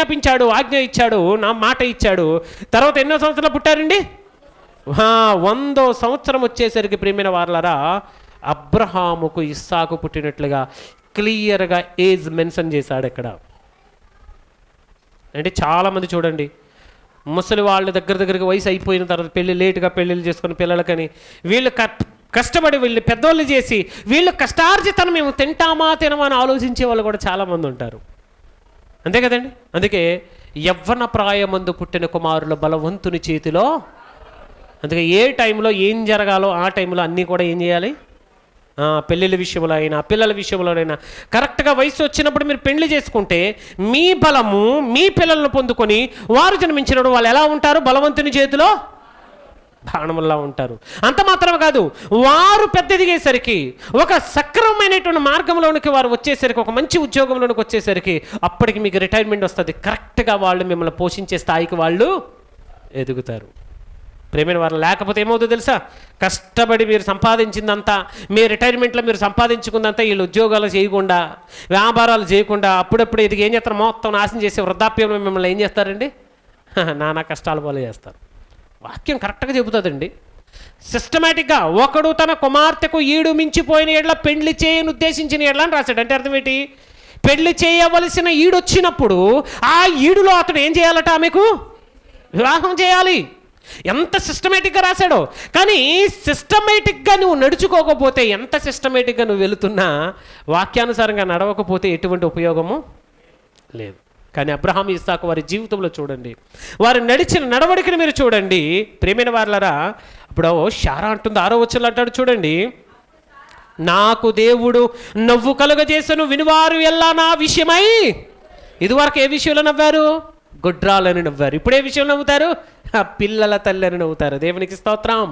ఇచ్చాడు, నా మాట ఇచ్చాడు. తర్వాత ఎన్నో సంవత్సరాలు పుట్టారండి? 100వ సంవత్సరం వచ్చేసరికి ప్రియమైన వారలారా అబ్రహాముకు ఇస్సాకు పుట్టినట్లుగా క్లియర్గా ఏజ్ మెన్షన్ చేశాడు ఇక్కడ. అంటే చాలామంది చూడండి, ముసలి వాళ్ళ దగ్గరికి వయసు అయిపోయిన తర్వాత లేటుగా పెళ్ళిళ్ళు చేసుకుని పిల్లలకని వీళ్ళు కష్టపడి వీళ్ళు పెద్దోళ్ళు చేసి వీళ్ళు కష్టార్జితను మేము తింటామా తినమా అని ఆలోచించే వాళ్ళు కూడా చాలామంది ఉంటారు. అంతే కదండి. అందుకే యవ్వన ప్రాయమందు పుట్టిన కుమారుల బలవంతుని చేతిలో. అందుకే ఏ టైంలో ఏం జరగాలో ఆ టైంలో అన్నీ కూడా ఏం చేయాలి, పెళ్ళిళ్ళ విషయంలో అయినా పిల్లల విషయంలోనైనా కరెక్ట్గా వయసు వచ్చినప్పుడు మీరు పెళ్లి చేసుకుంటే మీ బలము మీ పిల్లలను పొందుకొని వారు జన్మించినప్పుడు వాళ్ళు ఎలా ఉంటారు, బలవంతుని చేతిలో బాణముల్లా ఉంటారు. అంత మాత్రమే కాదు, వారు పెద్ద ఎదిగేసరికి ఒక సక్రమమైనటువంటి మార్గంలోనికి వారు వచ్చేసరికి, ఒక మంచి ఉద్యోగంలోనికి వచ్చేసరికి అప్పటికి మీకు రిటైర్మెంట్ వస్తుంది. కరెక్ట్గా వాళ్ళు మిమ్మల్ని పోషించే స్థాయికి వాళ్ళు ఎదుగుతారు. ప్రేమైన వారు లేకపోతే ఏమవుతుందో తెలుసా, కష్టపడి మీరు సంపాదించిందంతా మీ రిటైర్మెంట్లో మీరు సంపాదించుకుందంతా వీళ్ళు ఉద్యోగాలు చేయకుండా వ్యాపారాలు చేయకుండా అప్పుడప్పుడు ఇది ఏం చేస్తారు, మొత్తం నాశనం చేసే వృద్ధాప్యంలో మిమ్మల్ని ఏం చేస్తారండి, నానా కష్టాలు పాలు చేస్తారు. వాక్యం కరెక్ట్గా చెబుతుందండి. సిస్టమేటిక్గా ఒకడు తన కుమార్తెకు ఈడు మించిపోయిన ఏళ్ళ పెళ్లి చేయని ఉద్దేశించిన ఏళ్ళ అని రాశాడు. అంటే అర్థం ఏంటి, పెళ్లి చేయవలసిన ఈడు వచ్చినప్పుడు ఆ ఈడులో అతడు ఏం చేయాలట, ఆమెకు వివాహం చేయాలి. ఎంత సిస్టమేటిక్గా రాశాడో. కానీ సిస్టమేటిక్గా నువ్వు నడుచుకోకపోతే, ఎంత సిస్టమేటిక్గా నువ్వు వెళుతున్నా వాక్యానుసారంగా నడవకపోతే ఎటువంటి ఉపయోగము లేదు. కానీ అబ్రహాము ఇస్సాకు వారి జీవితంలో చూడండి, వారు నడిచిన నడవడికని మీరు చూడండి. ప్రేమైన వారలారా, ఇప్పుడు శారా అంటుంది 6వ వచనంలో అంటాడు చూడండి, నాకు దేవుడు నవ్వు కలుగజేసను వినివారు ఎల్లా నా విషయమై. ఇదివరకు ఏ విషయంలో నవ్వారు, గుడ్రాలని నవ్వారు. ఇప్పుడు ఏ విషయంలో నవ్వుతారు, పిల్లల తల్లని నవ్వుతారు. దేవునికి స్తోత్రం.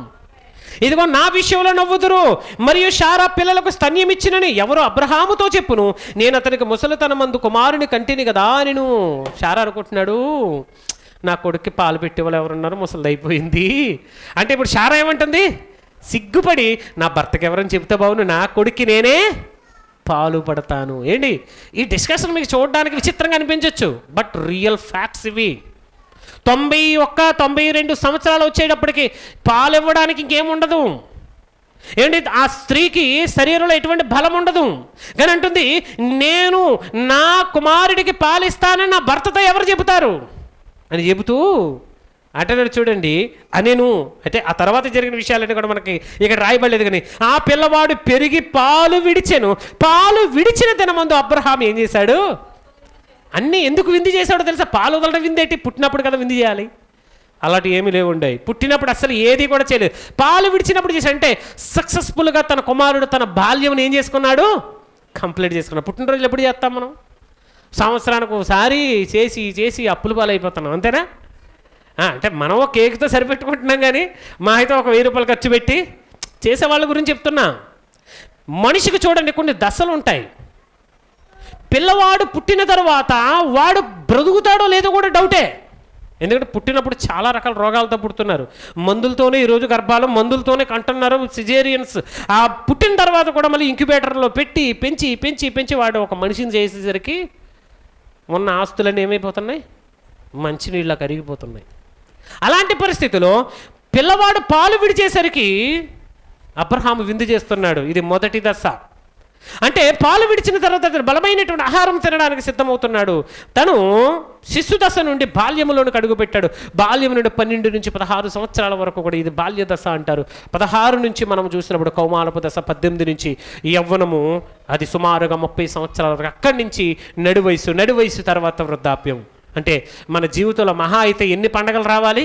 ఇదిగో నా విషయంలో నవ్వుదురు, మరియు శారా పిల్లలకు స్తన్యం ఇచ్చినని ఎవరు అబ్రహాముతో చెప్పును, నేను అతనికి ముసలితనమందు కుమారుని కంటిని కదా. నేను శారా అనుకుంటున్నాడు, నా కొడుక్కి పాలు పెట్టి వాళ్ళు ఎవరున్నారు, ముసలిదైపోయింది అంటే. ఇప్పుడు శారా ఏమంటుంది, సిగ్గుపడి నా భర్తకి ఎవరని చెప్తే బాగును, నా కొడుక్కి నేనే పాలు పడతాను. ఏంటి ఈ డిస్కషన్ మీకు చూడడానికి విచిత్రంగా అనిపించవచ్చు, బట్ రియల్ ఫ్యాక్ట్స్ ఇవి. 91-92 సంవత్సరాలు వచ్చేటప్పటికి పాలు ఇవ్వడానికి ఇంకేముండదు. ఏంటి, ఆ స్త్రీకి శరీరంలో ఎటువంటి బలం ఉండదు. కానీ అంటుంది, నేను నా కుమారుడికి పాలిస్తానని నా భర్తతో ఎవరు చెబుతారు అని చెబుతూ అంటున్నాడు చూడండి. అనేను అంటే ఆ తర్వాత జరిగిన విషయాలన్నీ కూడా మనకి ఇక్కడ రాయబడలేదు. కానీ ఆ పిల్లవాడు పెరిగి పాలు విడిచెను. పాలు విడిచిన దినమందు అబ్రహాం ఏం చేశాడు, అన్నీ ఎందుకు విందు చేశాడో తెలుసా. పాలు వదలడం విందేంటి, పుట్టినప్పుడు కదా విందు చేయాలి, అలాంటి ఏమీ లేవుండాయి. పుట్టినప్పుడు అసలు ఏది కూడా చేయలేదు, పాలు విడిచినప్పుడు చేసి అంటే సక్సెస్ఫుల్గా తన కుమారుడు తన బాల్యం ఏం చేసుకున్నాడు, కంప్లీట్ చేసుకున్నాడు. పుట్టినరోజులు ఎప్పుడు చేస్తాం మనం, సంవత్సరానికి ఒకసారి చేసి చేసి అప్పుల పాలు అయిపోతున్నాం, అంతేనా. అంటే మనం ఒక కేక్తో సరిపెట్టుకుంటున్నాం, కానీ మా అయితే ఒక 1000 రూపాయలు ఖర్చు పెట్టి చేసే వాళ్ళ గురించి చెప్తున్నా. మనిషికి చూడండి కొన్ని దశలు ఉంటాయి. పిల్లవాడు పుట్టిన తర్వాత వాడు బ్రతుకుతాడో లేదో కూడా డౌటే. ఎందుకంటే పుట్టినప్పుడు చాలా రకాల రోగాలతో పుడుతున్నారు, మందులతోనే ఈరోజు గర్భాలు మందులతోనే కంటున్నారు, సిజేరియన్స్. ఆ పుట్టిన తర్వాత కూడా మళ్ళీ ఇంక్యుబేటర్లో పెట్టి పెంచి పెంచి పెంచి వాడు ఒక మనిషిని చేసేసరికి ఉన్న ఆస్తులన్నీ ఏమైపోతున్నాయి, మంచినీళ్ళ కరిగిపోతున్నాయి. అలాంటి పరిస్థితిలో పిల్లవాడు పాలు విడిచేసరికి అబ్రహాము విందు చేస్తున్నాడు. ఇది మొదటి దశ. అంటే పాలు విడిచిన తర్వాత అతను బలమైనటువంటి ఆహారం తినడానికి సిద్ధమవుతున్నాడు. తను శిశు దశ నుండి బాల్యములోనికి అడుగుపెట్టాడు. బాల్యం నుండి 12 నుంచి 16 సంవత్సరాల వరకు కూడా ఇది బాల్య దశ అంటారు. 16 నుంచి మనం చూసినప్పుడు కౌమారపు దశ, 18 నుంచి యవ్వనము, అది సుమారుగా 30 సంవత్సరాల వరకు. అక్కడి నుంచి నడువయసు తర్వాత వృద్ధాప్యం. అంటే మన జీవితంలో మహా అయితే ఎన్ని పండగలు రావాలి,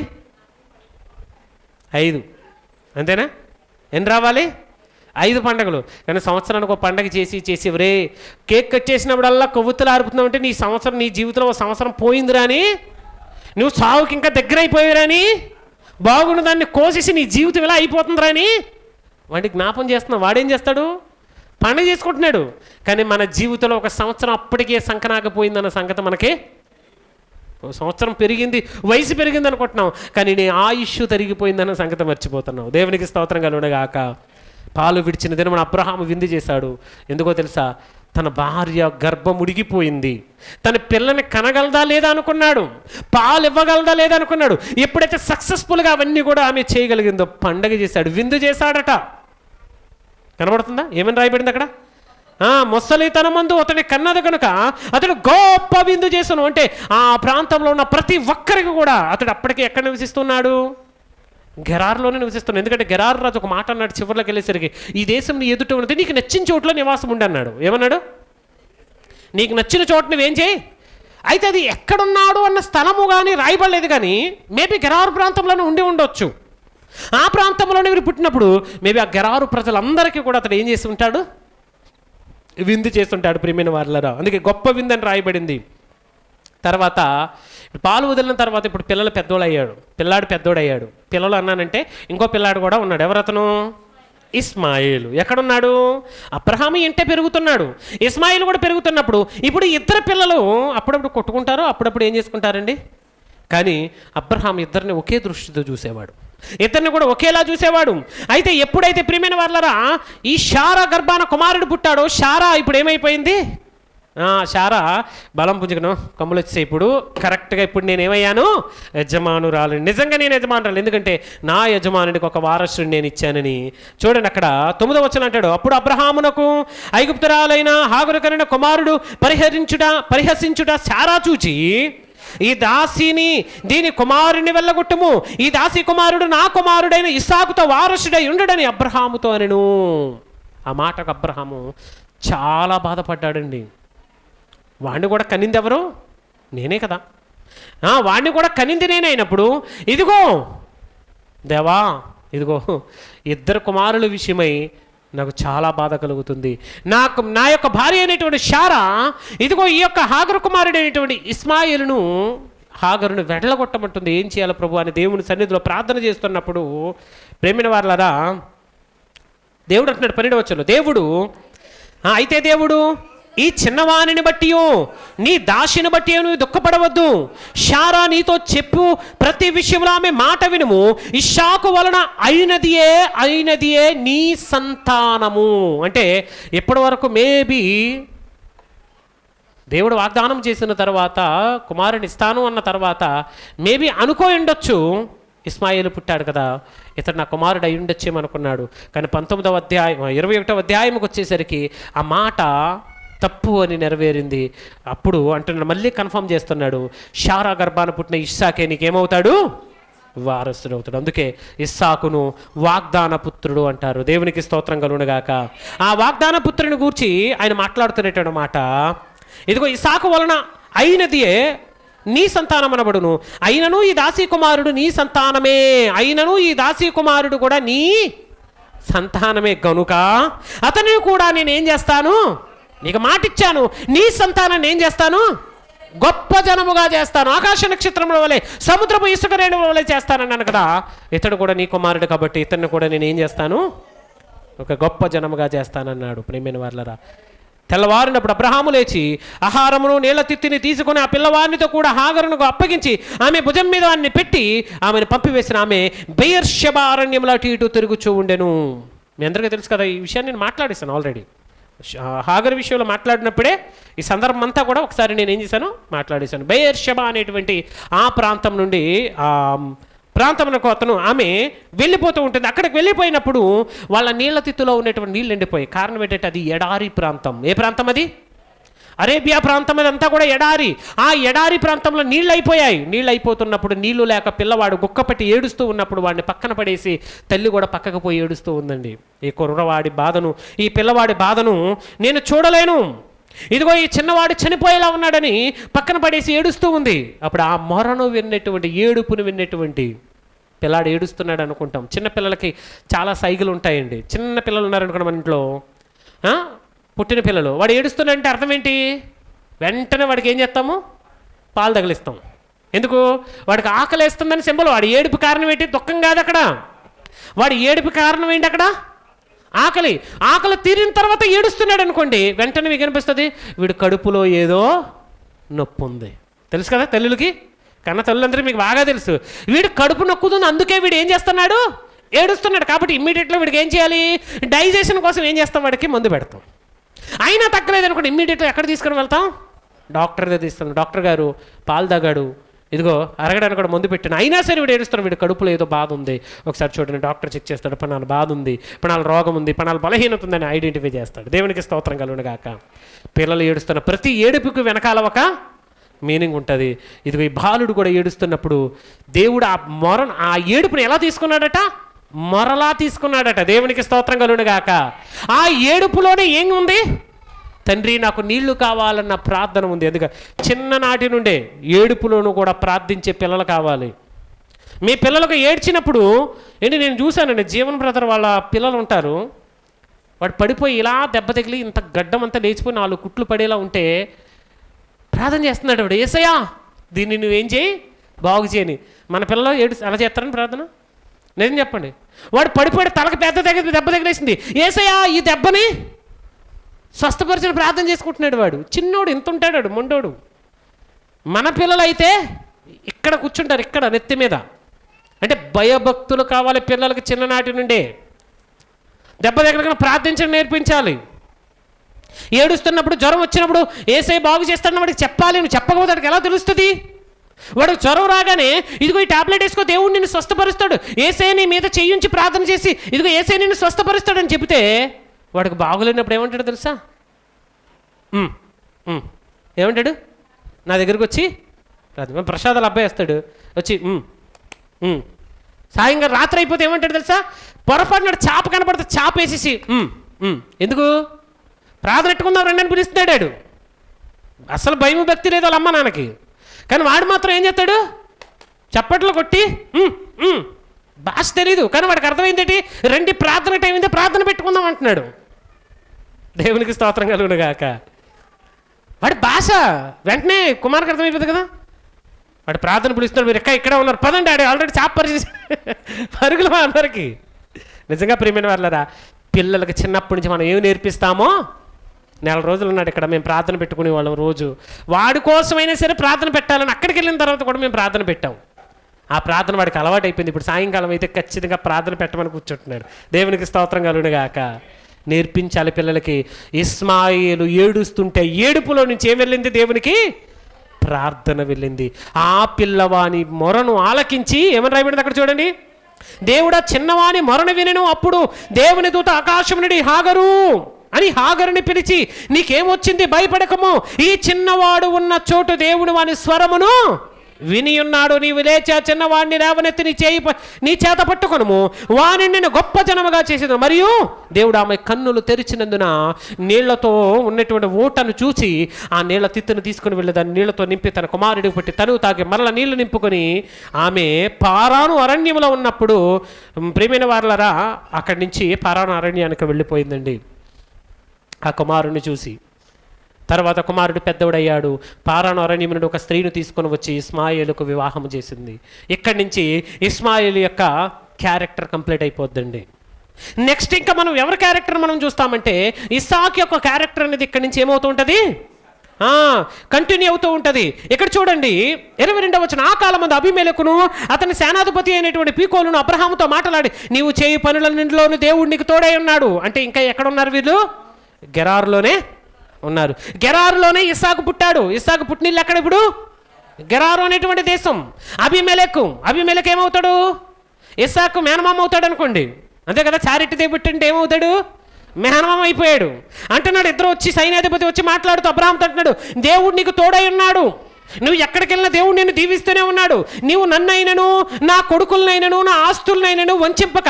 5, అంతేనా. ఎన్ని రావాలి, 5 పండుగలు. కానీ సంవత్సరానికి ఒక పండగ చేసి రే కేక్ కట్ చేసినప్పుడల్లా కొవ్వొత్తులు ఆరుపుతున్నావు అంటే నీ జీవితంలో ఒక సంవత్సరం పోయిందిరా అని, నువ్వు సావుకి ఇంకా దగ్గర అయిపోయారా అని, బాగున్న దాన్ని కోసేసి నీ జీవితం ఇలా అయిపోతుందిరా అని వాడికి జ్ఞాపం చేస్తున్నావు. వాడేం చేస్తాడు, పండుగ చేసుకుంటున్నాడు. కానీ మన జీవితంలో ఒక సంవత్సరం అప్పటికే సంకనాకపోయిందన్న సంగతి మనకి, సంవత్సరం పెరిగింది, వయసు పెరిగింది అనుకుంటున్నాం, కానీ నీ ఆయుష్ తరిగిపోయిందన్న సంగతి మర్చిపోతున్నావు. దేవునికి స్తోత్రం కలుగునుగాక. పాలు విడిచిన దినం మన అబ్రహాము విందు చేశాడు. ఎందుకో తెలుసా, తన భార్య గర్భం ఉడిగిపోయింది, తన పిల్లని కనగలదా లేదా అనుకున్నాడు, పాలు ఇవ్వగలదా లేదా అనుకున్నాడు. ఎప్పుడైతే సక్సెస్ఫుల్గా అవన్నీ కూడా ఆమె చేయగలిగిందో పండగ చేశాడు, విందు చేశాడట. కనబడుతుందా? ఏమని రాయబడింది అక్కడ? ముసలితనమందు అతని కన్నది కనుక అతడు గొప్ప విందు చేశాను. అంటే ఆ ప్రాంతంలో ఉన్న ప్రతి ఒక్కరికి కూడా అతడు అప్పటికి ఎక్కడ నివసిస్తున్నాడు? గెరారులోనే నివసిస్తున్నాడు. ఎందుకంటే గెరారు రాజు ఒక మాట అన్నాడు చివరిలోకి వెళ్ళేసరికి, ఈ దేశం నీ ఎదుట ఉన్నది, నీకు నచ్చిన చోట్ల నివాసం ఉండి అన్నాడు. ఏమన్నాడు? నీకు నచ్చిన చోట నువ్వేం చేయి. అయితే అది ఎక్కడున్నాడు అన్న స్థలము కానీ రాయబడలేదు, కానీ మేబీ గెరారు ప్రాంతంలోనే ఉండి ఉండొచ్చు. ఆ ప్రాంతంలోనే మీరు పుట్టినప్పుడు మేబీ ఆ గెరారు ప్రజలందరికీ కూడా అతడు ఏం చేసి ఉంటాడు? విందు చేస్తుంటాడు ప్రియమైన వారలారా. అందుకే గొప్ప విందు అని రాయబడింది. తర్వాత పాలు వదిలిన తర్వాత ఇప్పుడు పిల్లలు పిల్లాడు పెద్దోడయ్యాడు. పిల్లలు అన్నానంటే ఇంకో పిల్లాడు కూడా ఉన్నాడు. ఎవరతను? ఇస్మాయిలు. ఎక్కడున్నాడు? అబ్రహాము ఇంటే పెరుగుతున్నాడు. ఇస్మాయిల్ కూడా పెరుగుతున్నప్పుడు ఇప్పుడు ఇద్దరు పిల్లలు అప్పుడప్పుడు కొట్టుకుంటారు, అప్పుడప్పుడు ఏం చేసుకుంటారండి. కానీ అబ్రహాం ఇద్దరిని ఒకే దృష్టితో చూసేవాడు, ఇద్దరిని కూడా ఒకేలా చూసేవాడు. అయితే ఎప్పుడైతే ప్రియమైన వాళ్ళరా ఈ శారా గర్భాన కుమారుడు పుట్టాడో, శారా ఇప్పుడు ఏమైపోయింది? శారా బలం పుంజుకును కమ్ములు వచ్చేసి ఇప్పుడు కరెక్ట్గా ఇప్పుడు నేనేమయ్యాను? యజమానురాలు. నిజంగా నేను యజమానురాలు, ఎందుకంటే నా యజమానుడికి ఒక వారసుని నేను ఇచ్చానని. చూడండి అక్కడ 9వ వచనం అంటాడు, అప్పుడు అబ్రహామునకు ఐగుప్తురాలైన హాగరు కనిన కుమారుడు పరిహసించుట శారా చూచి, ఈ దాసిని దీని కుమారుని వెళ్ళగొట్టుము, ఈ దాసి కుమారుడు నా కుమారుడైన ఇస్సాకుతో వారసుడై ఉండడని అబ్రహాముతో అనెను. ఆ మాటకు అబ్రహాము చాలా బాధపడ్డాడండి. వాడిని కూడా కనింది ఎవరు? నేనే కదా. వాడిని కూడా కనింది నేనే అయినప్పుడు ఇదిగో దేవా, ఇదిగో ఇద్దరు కుమారుల విషయమై నాకు చాలా బాధ కలుగుతుంది. నా యొక్క భార్య అయినటువంటి శారా ఇదిగో ఈ యొక్క హాగరు కుమారుడు అయినటువంటి ఇస్మాయిలును హాగరును వెళ్ళగొట్టమంటుంది. ఏం చేయాలి ప్రభు అని దేవుని సన్నిధిలో ప్రార్థన చేస్తున్నప్పుడు ప్రేమిన వారలారా దేవుడు అంటున్నాడు 12వ వచనంలో, అయితే దేవుడు ఈ చిన్నవాణిని బట్టి నీ దాసిని బట్టి నువ్వు దుఃఖపడవద్దు, శారా నీతో చెప్పు ప్రతి విషయంలో ఆమె మాట వినుము, ఇస్సాకు వలన అయినదియే నీ సంతానము. అంటే ఎప్పటి వరకు మేబీ దేవుడు వాగ్దానం చేసిన తర్వాత కుమారుని ఇస్తాను అన్న తర్వాత మేబీ అనుకోయి ఉండొచ్చు, ఇస్మాయిలు పుట్టాడు కదా, ఇతడు నా కుమారుడు అయి ఉండొచ్చేమనుకున్నాడు. కానీ 21వ అధ్యాయంకి వచ్చేసరికి ఆ మాట తప్పు అని నెరవేరింది. అప్పుడు అంటున్నాడు, మళ్ళీ కన్ఫర్మ్ చేస్తున్నాడు, శారా గర్భాన పుట్టిన ఇస్సాకే నీకేమవుతాడు? వారసుడు అవుతాడు. అందుకే ఇస్సాకును వాగ్దాన పుత్రుడు అంటారు. దేవునికి స్తోత్రం కలుగునుగాక. ఆ వాగ్దాన పుత్రుని గూర్చి ఆయన మాట్లాడుతున్నటువంటి మాట, ఇదిగో ఇస్సాకు వలన అయినదియే నీ సంతానం అనబడును, అయినను ఈ దాసీ కుమారుడు నీ సంతానమే, అయినను ఈ దాసీ కుమారుడు కూడా నీ సంతానమే గనుక అతనిని కూడా నేనేం చేస్తాను? నీకు మాట ఇచ్చాను, నీ సంతానాన్ని ఏం చేస్తాను? గొప్ప జనముగా చేస్తాను, ఆకాశ నక్షత్రముల వలె సముద్రపు ఇసుక రేణుల వలె చేస్తానన్నాను కదా. ఇతడు కూడా నీ కుమారుడు కాబట్టి ఇతన్ని కూడా నేను ఏం చేస్తాను? ఒక గొప్ప జనముగా చేస్తానన్నాడు. ప్రేమైన వారలారా, తెల్లవారినప్పుడు అబ్రహాము లేచి ఆహారమును నీళ్ల తిత్తిని తీసుకుని ఆ పిల్లవాడినితో కూడా హాగరును అప్పగించి ఆమె భుజం మీద వాడిని పెట్టి ఆమెను పంపివేసిన ఆమె బెయేర్షెబా అరణ్యంలో అటు ఇటు తిరుగుచూ ఉండెను. మీ అందరికీ తెలుసు కదా, ఈ విషయాన్ని నేను మాట్లాడేశాను ఆల్రెడీ. హాగర్ విషయంలో మాట్లాడినప్పుడే ఈ సందర్భం అంతా కూడా ఒకసారి నేను ఏం చేశాను? మాట్లాడేశాను. బెయేర్షెబా అనేటువంటి ఆ ప్రాంతం నుండి ప్రాంతమునకు ఆమె వెళ్ళిపోతూ ఉంటుంది. అక్కడికి వెళ్ళిపోయినప్పుడు వాళ్ళ నీళ్ల తిత్తులో ఉన్నటువంటి నీళ్ళు ఎండిపోయి, కారణం ఏంటంటే అది ఎడారి ప్రాంతం. ఏ ప్రాంతం అది? అరేబియా ప్రాంతం అదంతా కూడా ఎడారి. ఆ ఎడారి ప్రాంతంలో నీళ్ళు అయిపోయాయి. నీళ్ళు అయిపోతున్నప్పుడు నీళ్లు లేక పిల్లవాడు గుక్కపట్టి ఏడుస్తూ ఉన్నప్పుడు వాడిని పక్కన పడేసి తల్లి కూడా పక్కకు పోయి ఏడుస్తూ ఉందండి. ఈ కుర్రవాడి బాధను, ఈ పిల్లవాడి బాధను నేను చూడలేను, ఇదిగో ఈ చిన్నవాడు చనిపోయేలా ఉన్నాడని పక్కన పడేసి ఏడుస్తూ ఉంది. అప్పుడు ఆ మొరను విన్నటువంటి, ఏడుపును విన్నటువంటి పిల్లాడు ఏడుస్తున్నాడు అనుకుంటాం. చిన్నపిల్లలకి చాలా సైగులు ఉంటాయండి. చిన్న పిల్లలు ఉన్నారనుకోండి మన ఇంట్లో, పుట్టిన పిల్లలు, వాడు ఏడుస్తున్నాడంటే అర్థం ఏంటి? వెంటనే వాడికి ఏం చేస్తాము? పాలు తగిలిస్తాం. ఎందుకు? వాడికి ఆకలి వేస్తుందని సింబల్. వాడి ఏడుపు కారణం ఏంటి? దుఃఖం కాదు అక్కడ. వాడి ఏడుపు కారణం ఏంటి అక్కడ? ఆకలి. ఆకలి తీరిన తర్వాత ఏడుస్తున్నాడు అనుకోండి, వెంటనే మీకు అనిపిస్తుంది వీడు కడుపులో ఏదో నొప్పి ఉంది. తెలుసు కదా తల్లులకి, కన్న తల్లులందరూ మీకు బాగా తెలుసు. వీడు కడుపు నొక్కుతుంది, అందుకే వీడు ఏం చేస్తున్నాడు? ఏడుస్తున్నాడు. కాబట్టి ఇమ్మీడియట్గా వీడికి ఏం చేయాలి? డైజెషన్ కోసం ఏం చేస్తాం? వాడికి మందు పెడతాం. అయినా తగ్గలేదు అనుకోండి, ఇమ్మీడియట్గా ఎక్కడ తీసుకొని వెళ్తాం? డాక్టర్ దగ్గర తీస్తాం. డాక్టర్ గారు పాలు తాగాడు, ఇదిగో అరగడానికి కూడా మందు పెట్టాను, అయినా సరే వీడు ఏడుస్తాడు, వీడు కడుపులో ఏదో బాధ ఉంది, ఒకసారి చూడండి డాక్టర్ చెక్ చేస్తాడు, పనాలు బాధ ఉంది, పనాలు రోగం ఉంది, పనాలు బలహీనత ఉందని ఐడెంటిఫై చేస్తాడు. దేవునికి స్తోత్రం కలుగును గాక. పిల్లలు ఏడుస్తున్న ప్రతి ఏడుపుకి వెనకాల ఒక మీనింగ్ ఉంటుంది. ఇదిగో ఈ బాలుడు కూడా ఏడుస్తున్నప్పుడు దేవుడు ఆ ఏడుపుని ఎలా తీసుకున్నాడట? మొరలా తీసుకున్నాడట. దేవునికి స్తోత్రం కలుగును గాక. ఆ ఏడుపులోనే ఏం ఉంది? తండ్రి నాకు నీళ్లు కావాలన్న ప్రార్థన ఉంది. ఎందుకంటే చిన్ననాటి నుండే ఏడుపులోనూ కూడా ప్రార్థించే పిల్లలు కావాలి. మీ పిల్లలకు ఏడ్చినప్పుడు నేను చూశానండి, జీవన్ బ్రదర్ వాళ్ళ పిల్లలు ఉంటారు, వాడు పడిపోయి ఇలా దెబ్బ తగిలి ఇంత గడ్డం అంతా లేచిపోయి 4 కుట్లు పడేలా ఉంటే ప్రార్థన చేస్తున్నాడు వాడు, యేసయ్యా దీన్ని నువ్వేం చేయి, బాగు చేయని. మన పిల్లలు అలా చేస్తారని ప్రార్థన? నిజం చెప్పండి. వాడు పడిపోయాడు, తలకు దెబ్బ తగిలేసింది, యేసయ్యా ఈ దెబ్బని స్వస్థపరిచిన ప్రార్థన చేసుకుంటున్నాడు. వాడు చిన్నోడు, ఇంత ఉంటాడు వాడు, మొండోడు. మన పిల్లలు అయితే ఇక్కడ కూర్చుంటారు, ఇక్కడ నెత్తి మీద. అంటే భయభక్తులు కావాలి పిల్లలకి చిన్ననాటి నుండే. దెబ్బ తగలకుండా ప్రార్థించడం నేర్పించాలి. ఏడుస్తున్నప్పుడు, జ్వరం వచ్చినప్పుడు యేసయ్య బాగు చేస్తాడని వాడికి చెప్పాలి. నువ్వు చెప్పకపోతే వాడికి ఎలా తెలుస్తుంది? వాడికి జ్వరం రాగానే ఇదిగో ఈ టాబ్లెట్ వేసుకో, దేవుడు నిన్ను స్వస్థపరుస్తాడు, యేసయ్య నీ మీద చెయ్యుంచి ప్రార్థన చేసి ఇదిగో యేసయ్య నిన్ను స్వస్థపరుస్తాడని చెబితే వాడికి బాగులేనప్పుడు ఏమంటాడు తెలుసా? ఏమంటాడు? నా దగ్గరికి వచ్చి ప్రసాదాలు అబ్బాయి వస్తాడు, వచ్చి సాయంగా రాత్రి అయిపోతే ఏమంటాడు తెలుసా? పొరపాటునాడు చాప కనపడితే చాప వేసేసి ఎందుకు ప్రార్థన పెట్టుకుందాం రండి అని పిలుస్తున్నాడు. అసలు భయం భక్తి లేదు వాళ్ళ అమ్మ నాన్నకి. కానీ వాడు మాత్రం ఏం చేస్తాడు? చప్పట్లు కొట్టి భాష తెలీదు, కానీ వాడికి అర్థమైందేంటి? రండి ప్రార్థన టైం అయింది, ప్రార్థన పెట్టుకుందాం అంటున్నాడు. దేవునికి స్తోత్రం కలుగును గాక. వాడి భాష వెంటనే కుమార్కి అర్థమైపోతుంది కదా. వాడు ప్రార్థన పిలుస్తున్నాడు, మీరు ఇక్కడే ఉన్నారు, పదండి ఆడు ఆల్రెడీ చాప పరిచేసి పరుగులు అందరికీ. నిజంగా ప్రియమైన వాళ్ళరా, పిల్లలకి చిన్నప్పటి నుంచి మనం ఏమి నేర్పిస్తామో, 4 రోజులు ఉన్నాడు ఇక్కడ, మేము ప్రార్థన పెట్టుకునే వాళ్ళం రోజు. వాడి కోసమైనా సరే ప్రార్థన పెట్టాలని అక్కడికి వెళ్ళిన తర్వాత కూడా మేము ప్రార్థన పెట్టాం. ఆ ప్రార్థన వాడికి అలవాటు అయిపోయింది. ఇప్పుడు సాయంకాలం అయితే ఖచ్చితంగా ప్రార్థన పెట్టమని కూర్చుంటున్నాడు. దేవునికి స్తోత్రం కలుగును గాక. నేర్పించాలి పిల్లలకి. ఇస్మాయిలు ఏడుస్తుంటే ఏడుపులో నుంచి ఏం వెళ్ళింది? దేవునికి ప్రార్థన వెళ్ళింది. ఆ పిల్లవాని మొరను ఆలకించి ఏమని రాయబడింది అక్కడ చూడండి, దేవుడా చిన్నవాని మొరను వినెను, అప్పుడు దేవుని దూత ఆకాశం నుండి హాగరు అని హాగరుని పిలిచి, నీకేమొచ్చింది, భయపడకము, ఈ చిన్నవాడు ఉన్న చోటు దేవుడు వాని స్వరమును విని ఉన్నాడు, నీవు లేచి ఆ చిన్నవాడిని లేవనెత్తి నీ చేత పట్టుకొనుము, వాని నేను గొప్ప జనముగా చేసేది. మరియు దేవుడు ఆమె కన్నులు తెరిచినందున నీళ్లతో ఉన్నటువంటి ఊటను చూసి ఆ నీళ్ల తిత్తును తీసుకుని వెళ్ళి దాన్ని నీళ్లతో నింపి తన కుమారుడికి పెట్టి తను తాగి మరల నీళ్లు నింపుకొని ఆమె పారాను అరణ్యంలో ఉన్నప్పుడు, ప్రియమైన వారలారా, అక్కడి నుంచి పారాను అరణ్యానికి వెళ్ళిపోయిందండి ఆ కుమారుడిని చూసి. తర్వాత కుమారుడు పెద్దవుడయ్యాడు. పారాను అరణ్యం నుండి ఒక స్త్రీని తీసుకొని వచ్చి ఇస్మాయిలుకు వివాహం చేసింది. ఇక్కడి నుంచి ఇస్మాయిల్ యొక్క క్యారెక్టర్ కంప్లీట్ అయిపోద్దండి. నెక్స్ట్ ఇంకా మనం ఎవరి క్యారెక్టర్ మనం చూస్తామంటే, ఇస్సాకు యొక్క క్యారెక్టర్ అనేది ఇక్కడి నుంచి ఏమవుతూ ఉంటుంది, కంటిన్యూ అవుతూ ఉంటుంది. ఇక్కడ చూడండి 22వ వచనం, ఆ కాలమందు అబీమెలెకును అతని సేనాధిపతి అయినటువంటి పీకోలును అబ్రహాముతో మాట్లాడి, నీవు చేయి పనులన్నింటిలోనూ దేవుడు నీకు తోడై ఉన్నాడు. అంటే ఇంకా ఎక్కడున్నారు వీళ్ళు? గెరారులోనే ఉన్నారు. గెరారులోనే ఇస్సాకు పుట్టాడు. ఇస్సాకు పుట్టినిల్లు ఎక్కడ ఇప్పుడు? గెరారు అనేటువంటి దేశం. అబీమెలెకు ఏమవుతాడు? ఇస్సాకు మేనమామ అవుతాడు అనుకోండి, అంతే కదా. చారిటీ పుట్టింటే ఏమవుతాడు? మేనమామ అయిపోయాడు. అంటున్నాడు, ఇద్దరు వచ్చి సైన్యాధిపతి వచ్చి మాట్లాడుతూ అబ్రహాంతో అంటున్నాడు, దేవుడు నీకు తోడై ఉన్నాడు, నువ్వు ఎక్కడికి వెళ్ళినా దేవుడు నిన్ను దీవిస్తూనే ఉన్నాడు, నీవు నన్నైనను నా కొడుకులనైనను నా ఆస్తులనైనను వంచింపక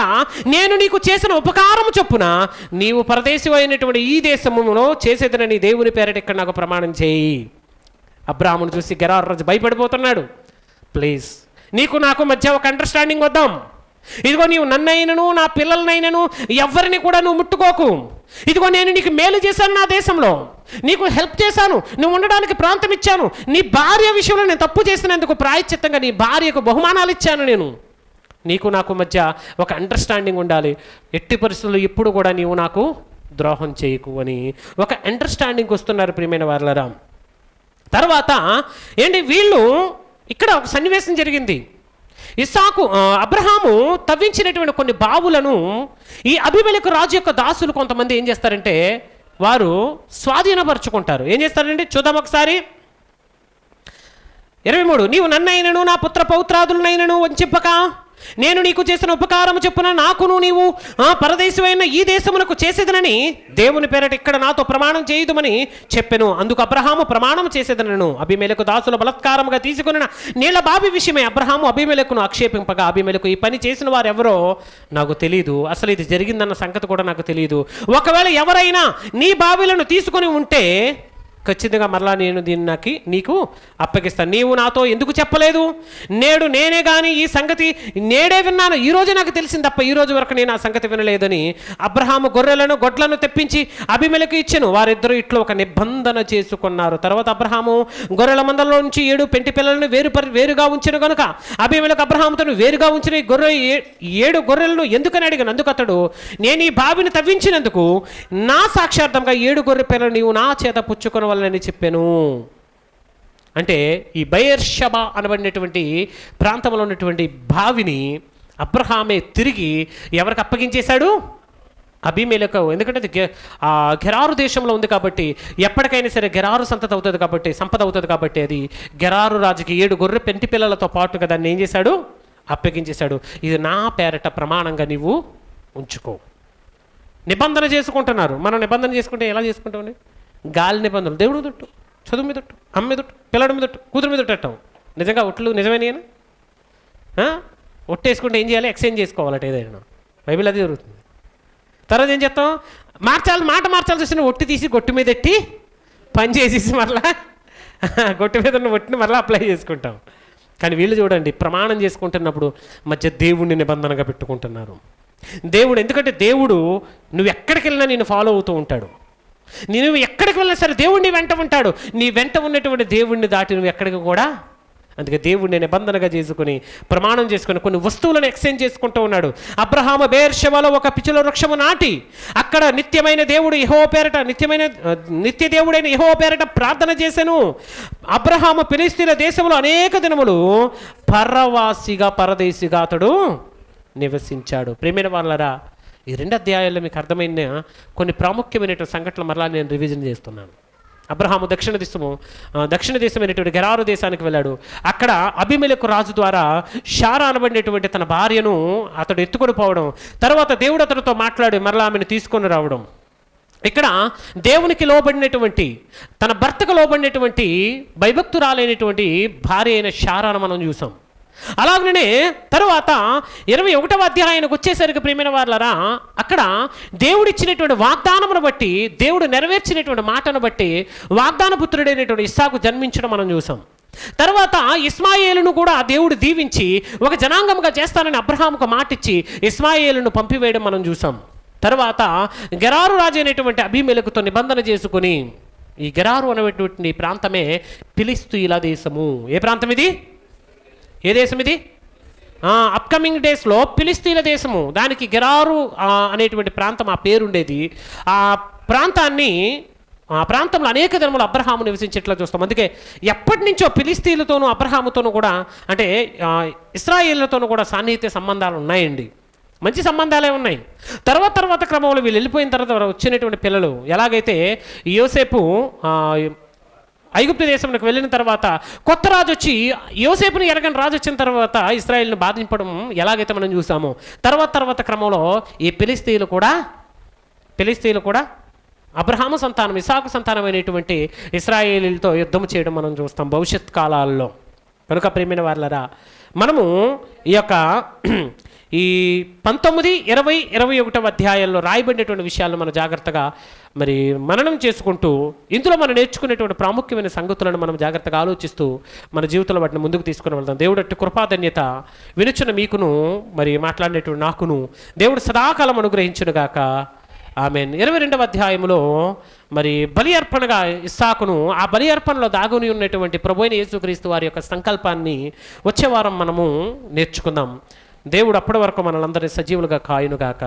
నేను నీకు చేసిన ఉపకారము చొప్పున నీవు పరదేశి అయినటువంటి ఈ దేశములో చేసేదనని దేవుని పేరట ఇక్కడ నాకు ప్రమాణం చేయి. అబ్రాహామును చూసి గెరారు రాజు భయపడిపోతున్నాడు. ప్లీజ్ నీకు నాకు మధ్య ఒక అండర్స్టాండింగ్ వద్దాం. ఇదిగో నీవు నన్నైనను నా పిల్లలనైనను ఎవరిని కూడా నువ్వు ముట్టుకోకు. ఇదిగో నేను నీకు మేలు చేశాను, నా దేశంలో నీకు హెల్ప్ చేశాను, నువ్వు ఉండడానికి ప్రాంతం ఇచ్చాను, నీ భార్య విషయంలో నేను తప్పు చేసినందుకు ప్రాయశ్చిత్తంగా నీ భార్యకు బహుమానాలు ఇచ్చాను. నేను నీకు నాకు మధ్య ఒక అండర్స్టాండింగ్ ఉండాలి, ఎట్టి పరిస్థితుల్లో ఇప్పుడు కూడా నీవు నాకు ద్రోహం చేయకు అని ఒక అండర్స్టాండింగ్ వస్తున్నారు ప్రియమైన వారలారా. తర్వాత వీళ్ళు ఇక్కడ ఒక సన్నివేశం జరిగింది. అబ్రహాము తవ్వించినటువంటి కొన్ని బావులను ఈ అబీమెలెకు రాజు యొక్క దాసులు కొంతమంది ఏం చేస్తారంటే వారు స్వాధీనపరుచుకుంటారు. ఏం చేస్తారంటే చూద్దాం ఒకసారి. 23, నీవు నన్నైనను నా పుత్ర పౌత్రాదులనైనను వంచింపక నేను నీకు చేసిన ఉపకారము చెప్పున నాకును నీవు పరదేశమైన ఈ దేశమునకు చేసేదనని దేవుని పేరట ఇక్కడ నాతో ప్రమాణం చేయుదుమని చెప్పెను. అందుకు అబ్రహాము ప్రమాణం చేసేదనను. అబీమెలెకు దాసుల బలత్కారముగా తీసుకున్న నీళ్ల బావి విషయమై అబ్రహాము అబీమెలెకును ఆక్షేపింపగా, అబీమెలెకు ఈ పని చేసిన వారు ఎవరో నాకు తెలియదు, అసలు ఇది జరిగిందన్న సంగతి కూడా నాకు తెలియదు. ఒకవేళ ఎవరైనా నీ బావిలను తీసుకొని ఉంటే ఖచ్చితంగా మరలా నేను దీన్ని నీకు అప్పగిస్తాను. నీవు నాతో ఎందుకు చెప్పలేదు? నేడు నేనే కానీ ఈ సంగతి నేడే విన్నాను, ఈరోజు నాకు తెలిసింది తప్ప ఈరోజు వరకు నేను ఆ సంగతి వినలేదని అబ్రహాము గొర్రెలను గొడ్లను తెప్పించి అబీమెలెకు ఇచ్చెను. వారిద్దరూ ఇట్లో ఒక నిబంధన చేసుకున్నారు. తర్వాత అబ్రహాము గొర్రెల మందలో నుంచి 7 పెంటి పిల్లలను వేరుగా ఉంచెను కనుక అబీమెలెకు అబ్రహాముతో వేరుగా ఉంచిన 7 గొర్రెలను ఎందుకని అడిగాను. అందుకు అతడు, నేను ఈ బావిని తవ్వించినందుకు నా సాక్షార్థంగా 7 గొర్రె పిల్లలు నీవు నా చేత పుచ్చుకొని అని చెప్పాను. అంటే ఈ బయర్షబా అనబడినటువంటి ప్రాంతంలో ఉన్నటువంటి బావిని అబ్రహామే తిరిగి ఎవరికి అప్పగించేశాడు? అబీమెలెకు. ఎందుకంటే అది గెరారు దేశంలో ఉంది కాబట్టి ఎప్పటికైనా సరే గెరారు సంపద అవుతుంది కాబట్టి అది గెరారు రాజుకి 7 గొర్రె పెంటి పిల్లలతో పాటుగా దాన్ని ఏం చేశాడు? అప్పగించేశాడు. ఇది నా పేరట ప్రమాణంగా నీవు ఉంచుకో. నిబంధన చేసుకుంటున్నారు. మనం నిబంధన చేసుకుంటే ఎలా చేసుకుంటామండి? గాలి నిబంధనలు. దేవుడు మీద ఒట్టు, చదువు మీద ఒట్టు, అమ్మ మీద ఒట్టు, పిల్లడి మీద ఒట్టు, కూతురు మీద ఒట్టం. నిజంగా ఒట్లు నిజమేనా? ఒట్టేసుకుంటే ఏం చేయాలి? ఎక్స్చేంజ్ చేసుకోవాలట ఏదైనా. బైబిల్ అది జరుగుతుంది. తర్వాత ఏం చేస్తాం? మాట మార్చాల్సి వచ్చిన ఒట్టి తీసి గొట్టు మీద ఎట్టి పని చేసేసి మరలా గొట్టు మీద ఉన్న ఒట్టిని మరలా అప్లై చేసుకుంటాం. కానీ వీళ్ళు చూడండి, ప్రమాణం చేసుకుంటున్నప్పుడు మధ్య దేవుణ్ణి నిబంధనగా పెట్టుకుంటున్నారు. దేవుడు, ఎందుకంటే దేవుడు నువ్వు ఎక్కడికి వెళ్ళినా నేను ఫాలో అవుతూ ఉంటాడు. నువ్వు ఎక్కడికి వెళ్ళినా సరే దేవుడిని వెంట ఉంటాడు. నీ వెంట ఉన్నటువంటి దేవుణ్ణి దాటి నువ్వు ఎక్కడికి కూడా. అందుకే దేవుడిని నిబంధనగా చేసుకుని ప్రమాణం చేసుకుని కొన్ని వస్తువులను ఎక్స్చేంజ్ చేసుకుంటూ ఉన్నాడు. అబ్రహాము బెయేర్షెబాలో ఒక పిచ్చుల వృక్షము నాటి అక్కడ నిత్యమైన దేవుడు యెహోవా పేరట నిత్య దేవుడైన యెహోవా పేరట ప్రార్థన చేశాను. అబ్రహాము ఫిలిష్తీయుల దేశంలో అనేక దినములు పరదేశిగా అతడు నివసించాడు. ప్రియమైన వాళ్ళరా, ఈ 2 అధ్యాయాల్లో మీకు అర్థమైన కొన్ని ప్రాముఖ్యమైనటువంటి సంఘటనలు మరలా నేను రివిజన్ చేస్తున్నాను. అబ్రహాము దక్షిణ దేశమైనటువంటి గెరారు దేశానికి వెళ్ళాడు. అక్కడ అబీమెలెకు రాజు ద్వారా షారా అనబడినటువంటి తన భార్యను అతడు ఎత్తుకొని పోవడం, తర్వాత దేవుడు అతడితో మాట్లాడి మరలా ఆమెను తీసుకొని రావడం. ఇక్కడ దేవునికి లోబడినటువంటి, తన భర్తకు లోబడినటువంటి భయభక్తురాలైనటువంటి భార్య అయిన షారాను మనం చూసాం. అలాగనే తరువాత 21వ అధ్యాయానికి వచ్చేసరికి ప్రియమైన వాళ్ళరా, అక్కడ దేవుడిచ్చినటువంటి వాగ్దానమును బట్టి, దేవుడు నెరవేర్చినటువంటి మాటను బట్టి వాగ్దాన పుత్రుడైనటువంటి ఇస్సాకు జన్మించడం మనం చూసాం. తర్వాత ఇస్మాయేలును కూడా దేవుడు దీవించి ఒక జనాంగంగా చేస్తానని అబ్రహాముకు మాటిచ్చి ఇస్మాయేలును పంపివేయడం మనం చూసాం. తర్వాత గెరారు రాజు అయినటువంటి అబీమెలెకుతో నిబంధన చేసుకుని, ఈ గెరారు అనేటువంటి ప్రాంతమే ఫిలిష్తీయుల దేశము. ఏ ప్రాంతం ఇది? ఏ దేశం ఇది? అప్కమింగ్ డేస్లో ఫిలిష్తీయుల దేశము, దానికి గెరారు అనేటువంటి ప్రాంతం ఆ పేరుండేది. ఆ ప్రాంతంలో అనేక దినములు అబ్రహాము నివసించేట్లా చూస్తాం. అందుకే ఎప్పటి నుంచో ఫిలిష్తీయులతోనూ అబ్రహాముతోనూ కూడా, అంటే ఇశ్రాయేలుతోనూ కూడా సాన్నిహిత్య సంబంధాలు ఉన్నాయండి. మంచి సంబంధాలే ఉన్నాయి. తర్వాత క్రమంలో వీళ్ళు వెళ్ళిపోయిన తర్వాత వచ్చినటువంటి పిల్లలు, ఎలాగైతే యోసేపు ఐగుప్తు దేశంలోకి వెళ్ళిన తర్వాత కొత్త రాజు వచ్చి యోసేపుని ఎరగని రాజు వచ్చిన తర్వాత ఇశ్రాయేలును బాధింపడం ఎలాగైతే మనం చూసామో, తర్వాత క్రమంలో ఈ ఫిలిష్తీయులు కూడా అబ్రహాము సంతానం, ఇస్సాకు సంతానమైనటువంటి ఇశ్రాయేలీలతో యుద్ధం చేయడం మనం చూస్తాం భవిష్యత్ కాలాల్లో. కనుక ప్రియమైన వాళ్ళరా, మనము ఈ 19, 20, 21వ అధ్యాయాల్లో రాయబడినటువంటి విషయాలను మనం జాగ్రత్తగా మననం చేసుకుంటూ, ఇందులో మనం నేర్చుకునేటువంటి ప్రాముఖ్యమైన సంగతులను మనం జాగ్రత్తగా ఆలోచిస్తూ మన జీవితంలో వాటిని ముందుకు తీసుకుని వెళ్దాం. దేవుడు అట్టి కృపాధన్యత వినుచున్న మీకును మాట్లాడినటువంటి నాకును దేవుడు సదాకాలం అనుగ్రహించునుగాక. ఆమేన్. 22వ అధ్యాయంలో బలి అర్పణగా ఇస్సాకును, ఆ బలి అర్పణలో దాగుని ఉన్నటువంటి ప్రభువైన యేసుక్రీస్తు వారి యొక్క సంకల్పాన్ని వచ్చే వారం మనము నేర్చుకుందాం. దేవుడు అప్పటి వరకు మనల్ని అందరినీ సజీవులుగా కాయునుగాక.